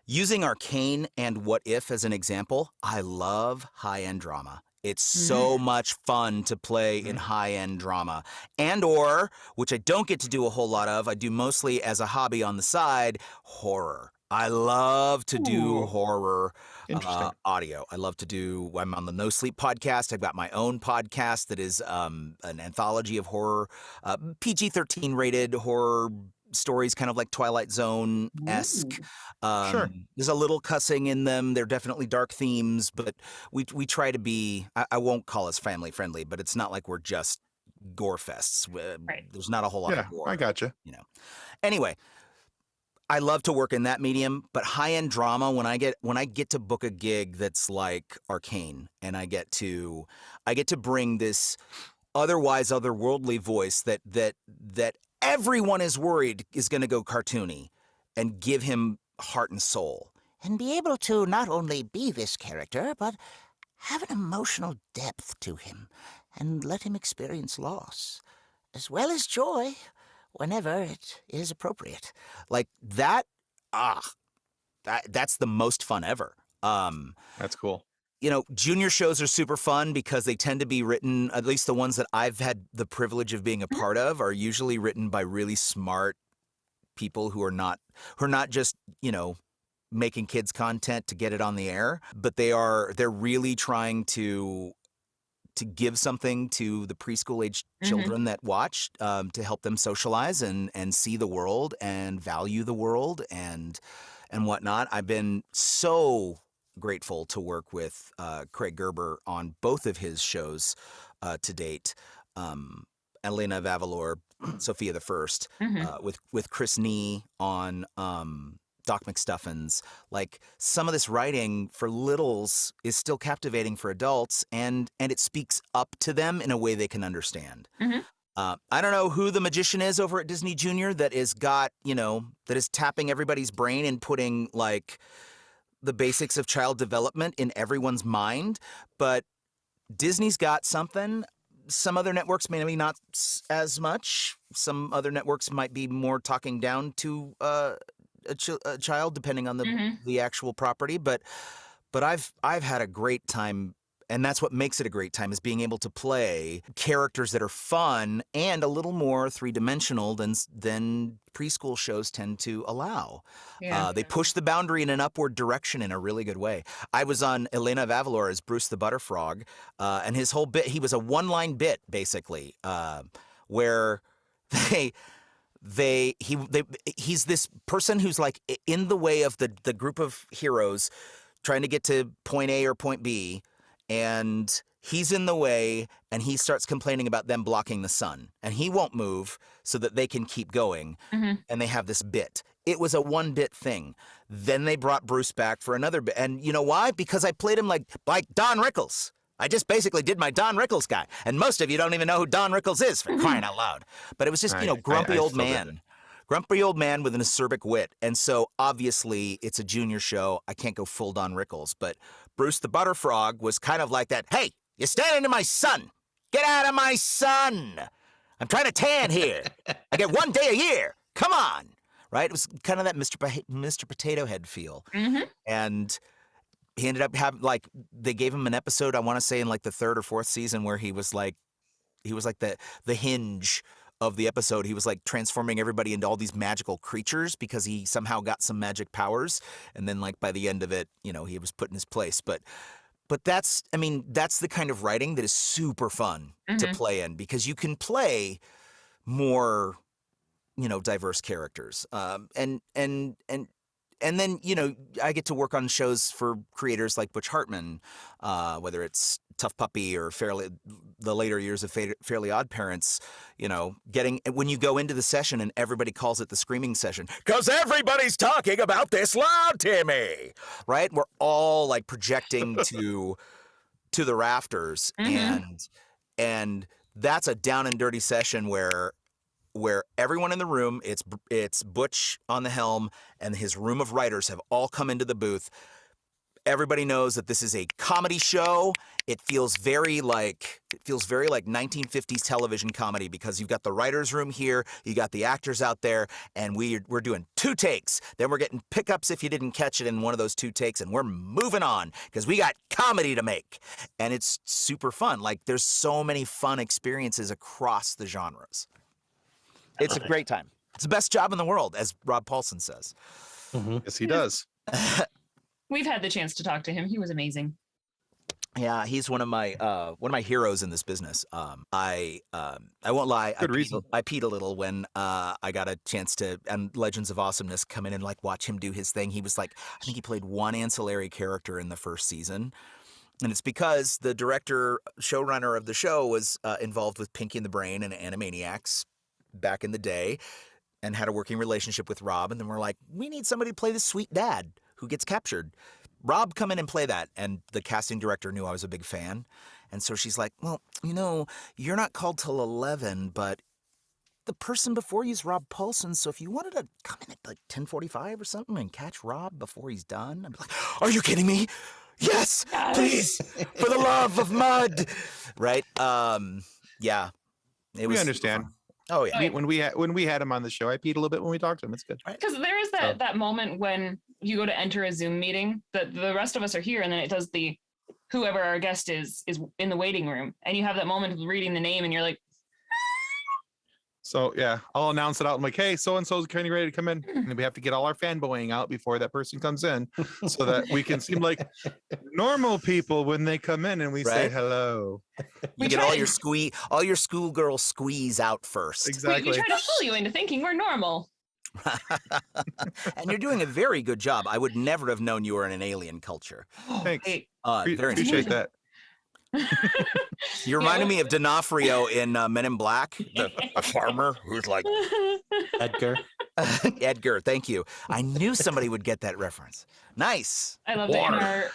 Using Arcane and What If as an example, I love high-end drama. It's so much fun to play in high-end drama. And/or, which I don't get to do a whole lot of, I do mostly as a hobby on the side, horror. I love to do horror audio. I'm on the No Sleep podcast. I've got my own podcast that is an anthology of horror, PG-13 rated horror stories, kind of like Twilight Zone-esque. Sure. There's a little cussing in them. They're definitely dark themes, but we try to be, I won't call us family friendly, but it's not like we're just gore fests. Right. There's not a whole lot Yeah, of gore. I gotcha. You know. Anyway, I love to work in that medium, but high-end drama, when I get to book a gig that's like Arcane, and I get to bring this otherwise otherworldly voice that everyone is worried is going to go cartoony, and give him heart and soul. And be able to not only be this character, but have an emotional depth to him, and let him experience loss, as well as joy, whenever it is appropriate. Like that, that's the most fun ever. That's cool. You know, junior shows are super fun because they tend to be written, at least the ones that I've had the privilege of being a part of, are usually written by really smart people who are not just, you know, making kids content to get it on the air, but they're really trying to give something to the preschool age children that watch, to help them socialize and see the world and value the world and whatnot. I've been so grateful to work with Craig Gerber on both of his shows to date. Elena of Avalor, Sophia the First, with Chris Nee on Doc McStuffins. Like, some of this writing for littles is still captivating for adults, and it speaks up to them in a way they can understand. I don't know who the magician is over at Disney Junior that is tapping everybody's brain and putting like the basics of child development in everyone's mind, but Disney's got something. Some other networks maybe not as much. Some other networks might be more talking down to a child, depending on the actual property. But I've had a great time, and that's what makes it a great time, is being able to play characters that are fun and a little more three-dimensional than preschool shows tend to allow. Yeah. They push the boundary in an upward direction in a really good way. I was on Elena of Avalor as Bruce the Butterfrog, and his whole bit, he was a one-line bit, basically, where he's this person who's like in the way of the group of heroes trying to get to point A or point B, and he's in the way, and he starts complaining about them blocking the sun, and he won't move so that they can keep going, and they have this bit. It was a one-bit thing. Then they brought Bruce back for another bit, and you know why? Because I played him like Don Rickles. I just basically did my Don Rickles guy, and most of you don't even know who Don Rickles is, for crying out loud. But it was just, grumpy old man. Grumpy old man with an acerbic wit. And so, obviously, it's a junior show. I can't go full Don Rickles. But Bruce the Butterfrog was kind of like that. Hey, you're standing in my sun. Get out of my sun. I'm trying to tan here. I get one day a year. Come on. Right? It was kind of that Mr. Potato Head feel. And he ended up having, like, they gave him an episode, I want to say, in like the third or fourth season, where he was like the hinge of the episode. He was like transforming everybody into all these magical creatures because he somehow got some magic powers. And then, like, by the end of it, he was put in his place. But that's the kind of writing that is super fun to play in, because you can play more, diverse characters. And then, I get to work on shows for creators like Butch Hartman, whether it's Tough Puppy or the later years of Fairly Odd Parents, when you go into the session and everybody calls it the screaming session, because everybody's talking about this loud, Timmy, right? We're all like projecting to the rafters, and that's a down and dirty session where everyone in the room, it's Butch on the helm, and his room of writers have all come into the booth. Everybody knows that this is a comedy show. It feels very like 1950s television comedy, because you've got the writers' room here, you got the actors out there, and we're doing 2 takes. Then we're getting pickups if you didn't catch it in one of those 2 takes, and we're moving on because we got comedy to make. And it's super fun. Like, there's so many fun experiences across the genres. It's a great time. It's the best job in the world, as Rob Paulson says. Yes, he does. We've had the chance to talk to him. He was amazing. Yeah, he's one of my heroes in this business. I won't lie. Good reason. I peed a little when I got a chance to, and Legends of Awesomeness, come in and like watch him do his thing. He was like, I think he played one ancillary character in the first season. And it's because the director, showrunner of the show was involved with Pinky and the Brain and Animaniacs back in the day and had a working relationship with Rob. And then we're like, we need somebody to play the sweet dad who gets captured. Rob, come in and play that. And the casting director knew I was a big fan. And so she's like, well, you're not called till 11, but the person before you is Rob Paulson. So if you wanted to come in at like 10:45 or something and catch Rob before he's done, I'd be like, are you kidding me? Yes, please, for the love of mud. Right? Yeah. We understand. Fun. Oh yeah. When we had him on the show, I peed a little bit when we talked to him. It's good. Because there is that moment when you go to enter a Zoom meeting that the rest of us are here, and then it does the whoever our guest is in the waiting room, and you have that moment of reading the name, and you're like. So yeah, I'll announce it out. I'm like, hey, so and so's getting ready to come in, and we have to get all our fanboying out before that person comes in, so that we can seem like normal people when they come in and we say hello. You get all your schoolgirl squeeze out first. Exactly. We try to fool you into thinking we're normal. And you're doing a very good job. I would never have known you were in an alien culture. Thanks. Hey, Very appreciate that. You reminded me of D'Onofrio in Men in Black, the farmer who's like Edgar. Edgar. Thank you. I knew somebody would get that reference. Nice. I love it.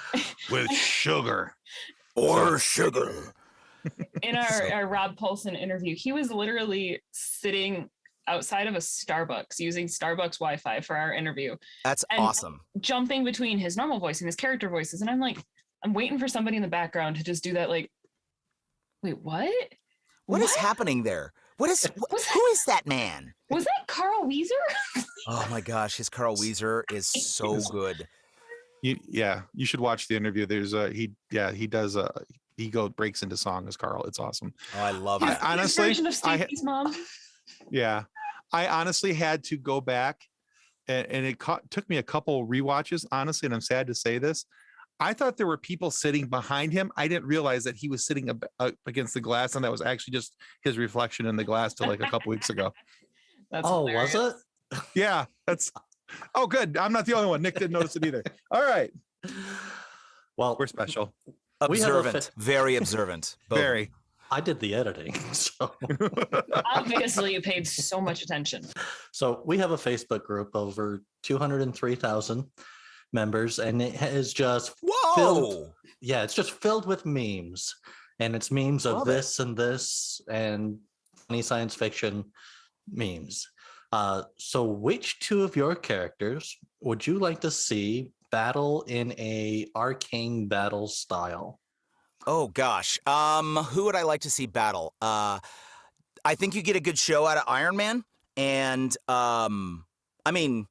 With sugar. Or sugar. In our Rob Paulson interview, he was literally sitting outside of a Starbucks using Starbucks Wi-Fi for our interview. That's and awesome. Jumping between his normal voice and his character voices. And I'm like, I'm waiting for somebody in the background to just do that. Like, wait, what? What is happening there? Who is that man? Was that Carl Weezer? Oh my gosh, his Carl Weezer is so good. You should watch the interview. There's he breaks into song as Carl. It's awesome. Oh, I love it. Honestly, version of Stacey's mom. Yeah, I honestly had to go back, and it took me a couple rewatches, honestly, and I'm sad to say this. I thought there were people sitting behind him. I didn't realize that he was sitting against the glass, and that was actually just his reflection in the glass till like a couple weeks ago. That's Was it? Yeah, oh, good. I'm not the only one. Nick didn't notice it either. All right. Well, We're special. Observant. Very observant. Both. Very. I did the editing. So. Obviously, you paid so much attention. So we have a Facebook group over 203,000 members, and it is just filled. Yeah, it's just filled with memes, and it's memes of this and this and funny science fiction memes. So which two of your characters would you like to see battle in a Arcane battle style? Oh gosh. Who would I like to see battle? I think you get a good show out of Iron Man, and I mean,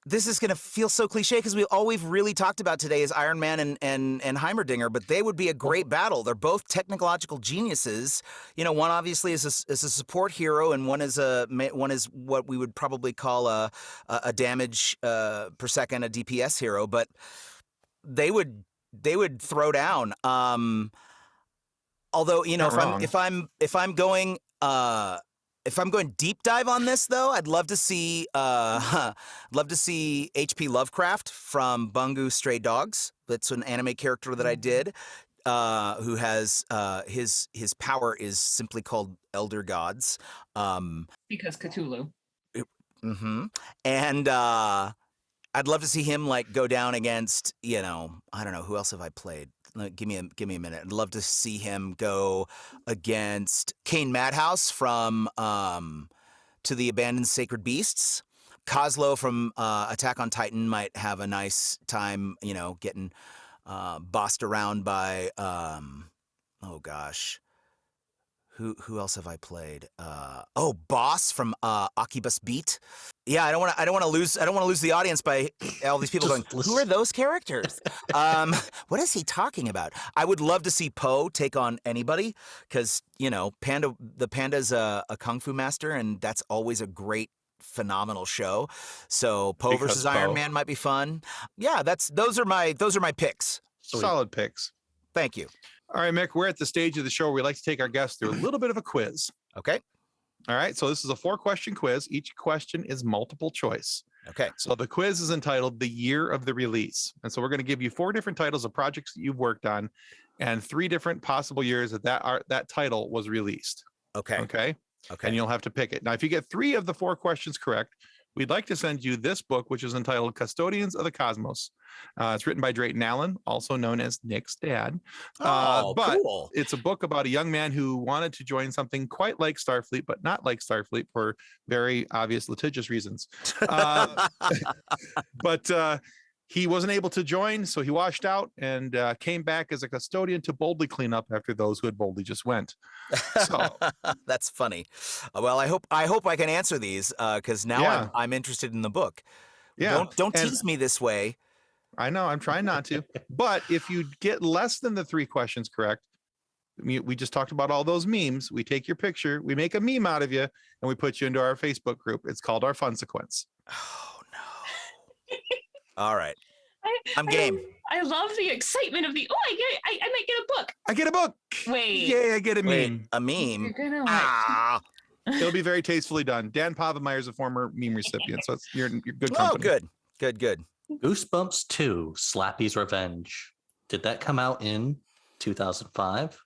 this is going to feel so cliche because all we've really talked about today is Iron Man and Heimerdinger, but they would be a great battle. They're both technological geniuses. One obviously is a support hero, and one is what we would probably call a damage per second, a DPS hero. But they would throw down. Although if I'm going deep dive on this, though, I'd love to see H.P. Lovecraft from Bungu Stray Dogs. That's an anime character that I did, who has his power is simply called Elder Gods. Because Cthulhu. And I'd love to see him go down against, I don't know, who else have I played? Give me a minute. I'd love to see him go against Kane Madhouse from To the Abandoned Sacred Beasts. Koslow from Attack on Titan might have a nice time, getting bossed around by oh gosh. Who else have I played? Boss from Akibus Beat. Yeah, I don't want to lose the audience by all these people going, who are those characters? What is he talking about? I would love to see Poe take on anybody, because the Panda's a kung fu master, and that's always a great, phenomenal show. So Poe versus Iron Man might be fun. Yeah, those are my picks. Solid picks. Thank you. All right, Mick, we're at the stage of the show where we like to take our guests through a little bit of a quiz. Okay. All right, so this is a 4-question quiz. Each question is multiple choice. Okay. So the quiz is entitled The Year of the Release. And so we're going to give you 4 different titles of projects that you've worked on and 3 different possible years that title was released. Okay. Okay. Okay. And you'll have to pick it. Now, if you get 3 of the 4 questions correct, we'd like to send you this book, which is entitled Custodians of the Cosmos. It's written by Drayton Allen, also known as Nick's dad. Oh, but cool. it's a book about a young man who wanted to join something quite like Starfleet, but not like Starfleet for very obvious litigious reasons. But he wasn't able to join, so he washed out and came back as a custodian to boldly clean up after those who had boldly just went. So That's funny. Well, I hope I can answer these because now Yeah. I'm interested in the book. yeah, Don't and tease me this way. I know I'm trying not to. But if you get less than the 3 questions correct, we just talked about all those memes. We take your picture, we make a meme out of you, and we put you into our Facebook group. It's called our Fun Sequence. Oh no. All right. I'm I- game. I love the excitement of the, I might get a book. I get a book. Wait. Yay, I get a Wait, meme. a meme. You're gonna like, Ah. It'll be very tastefully done. Dan Povenmire is a former meme recipient, so you're good company. Oh, good. Good, good. Goosebumps 2, Slappy's Revenge. Did that come out in 2005,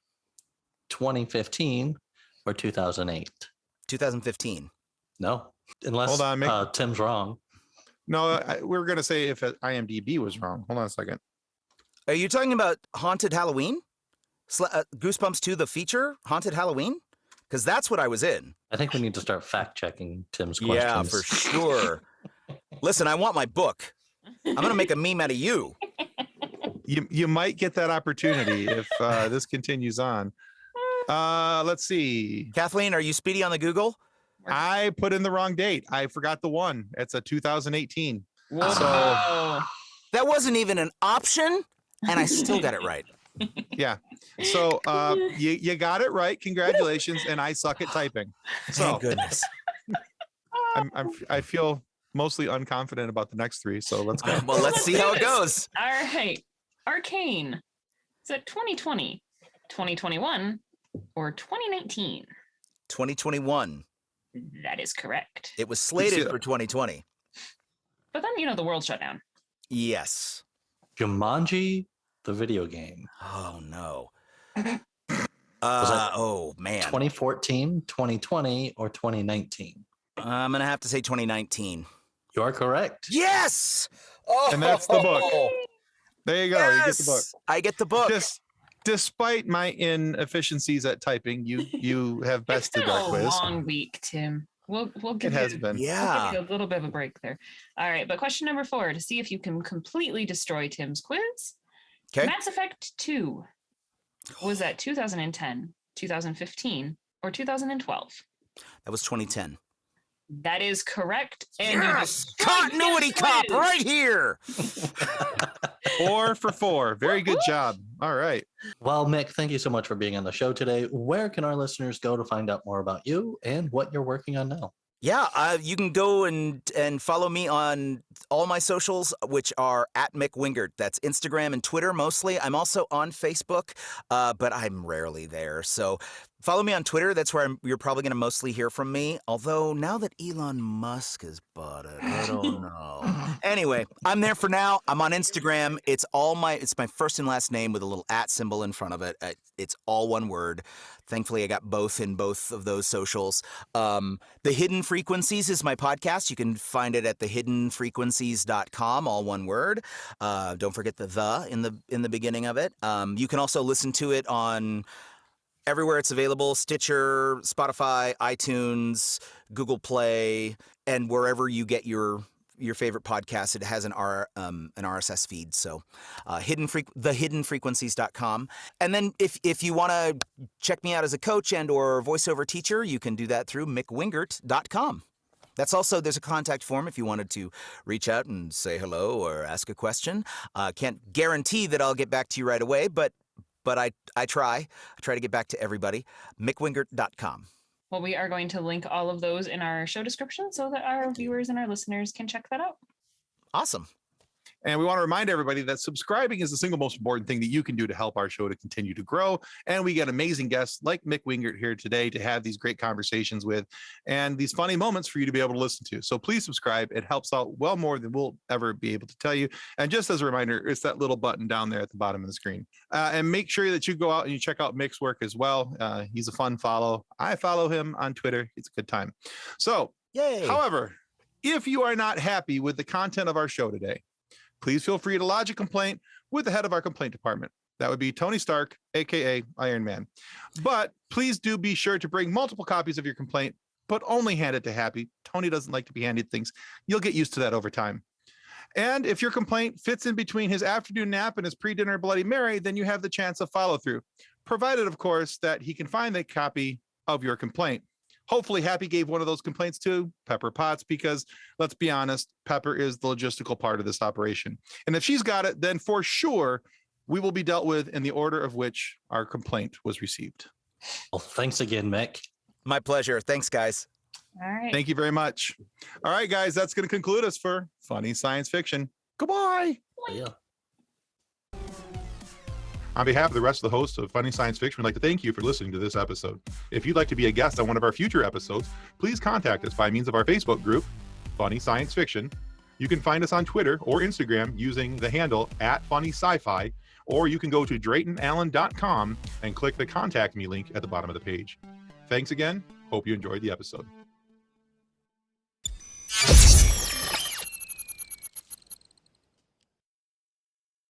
2015, or 2008? 2015. No, unless Hold on, Mick. Tim's wrong. No, we were going to say if IMDb was wrong. Hold on a second. Are you talking about Haunted Halloween? Goosebumps 2, the feature? Haunted Halloween? Because that's what I was in. I think we need to start fact checking Tim's questions. Yeah, for sure. Listen, I want my book. I'm going to make a meme out of you. You might get that opportunity if this continues on. Let's see. Kathleen, are you speedy on the Google? I put in the wrong date. I forgot the one. It's a 2018. whoa. So That wasn't even an option, and I still got it right. yeah. So you got it right. Congratulations. And I suck at typing. So Thank goodness. I feel mostly unconfident about the next 3. So let's go. Well, let's see how it goes. All right. Arcane. Is it 2020, 2021, or 2019? 2021. That is correct. It was slated for 2020. But then, the world shut down. Yes. Jumanji, the video game. Oh, no. that Oh, man. 2014, 2020, or 2019? I'm going to have to say 2019. You are correct. Yes! Oh, And that's the book. There you go. You get the book. yes! I get the book. Despite my inefficiencies at typing, you have It's bested been a that quiz. long week, Tim. We'll give It has you, been. we'll Yeah. give you a little bit of a break there. All right, but question number 4 to see if you can completely destroy Tim's quiz. Okay. Mass Effect 2 was that 2010, 2015, or 2012? That was 2010. That is correct. And you Yes! destroyed Continuity Tim's cop quiz. right here. 4 for 4. Very good job. All right. Well, Mick, thank you so much for being on the show today. Where can our listeners go to find out more about you and what you're working on now? Yeah, you can go and follow me on all my socials, which are at Mick Wingert. That's Instagram and Twitter mostly. I'm also on Facebook, but I'm rarely there. So follow me on Twitter. That's where you're probably going to mostly hear from me. Although now that Elon Musk has bought it, I don't know. Anyway, I'm there for now. I'm on Instagram. It's my first and last name with a little @ symbol in front of it. It's all one word. Thankfully, I got both in both of those socials. The Hidden Frequencies is my podcast. You can find it at thehiddenfrequencies.com, all one word. Don't forget the in the beginning of it. You can also listen to it on everywhere it's available: Stitcher, Spotify, iTunes, Google Play, and wherever you get your favorite podcast. It has an RSS feed. So thehiddenfrequencies.com. And then if you want to check me out as a coach and or voiceover teacher, you can do that through mickwingert.com. That's also, there's a contact form if you wanted to reach out and say hello or ask a question. Can't guarantee that I'll get back to you right away, but I try. I try to get back to everybody. mickwingert.com. Well, we are going to link all of those in our show description so that our viewers and our listeners can check that out. Awesome. And we want to remind everybody that subscribing is the single most important thing that you can do to help our show to continue to grow. And we get amazing guests like Mick Wingert here today to have these great conversations with and these funny moments for you to be able to listen to. So please subscribe. It helps out well more than we'll ever be able to tell you. And just as a reminder, it's that little button down there at the bottom of the screen. And make sure that you go out and you check out Mick's work as well. He's a fun follow. I follow him on Twitter. It's a good time. So, Yay. However, if you are not happy with the content of our show today, please feel free to lodge a complaint with the head of our complaint department. That would be Tony Stark, aka Iron Man. But please do be sure to bring multiple copies of your complaint, but only hand it to Happy. Tony doesn't like to be handed things. You'll get used to that over time. And if your complaint fits in between his afternoon nap and his pre-dinner Bloody Mary, then you have the chance of follow through, provided, of course, that he can find a copy of your complaint. Hopefully Happy gave one of those complaints to Pepper Potts, because let's be honest, Pepper is the logistical part of this operation. And if she's got it, then for sure, we will be dealt with in the order of which our complaint was received. Well, thanks again, Mick. My pleasure. Thanks, guys. All right. Thank you very much. All right, guys, that's going to conclude us for Funny Science Fiction. Goodbye. Yeah. On behalf of the rest of the hosts of Funny Science Fiction, we'd like to thank you for listening to this episode. If you'd like to be a guest on one of our future episodes, please contact us by means of our Facebook group, Funny Science Fiction. You can find us on Twitter or Instagram using the handle @FunnySci-Fi, or you can go to DraytonAllen.com and click the Contact Me link at the bottom of the page. Thanks again. Hope you enjoyed the episode.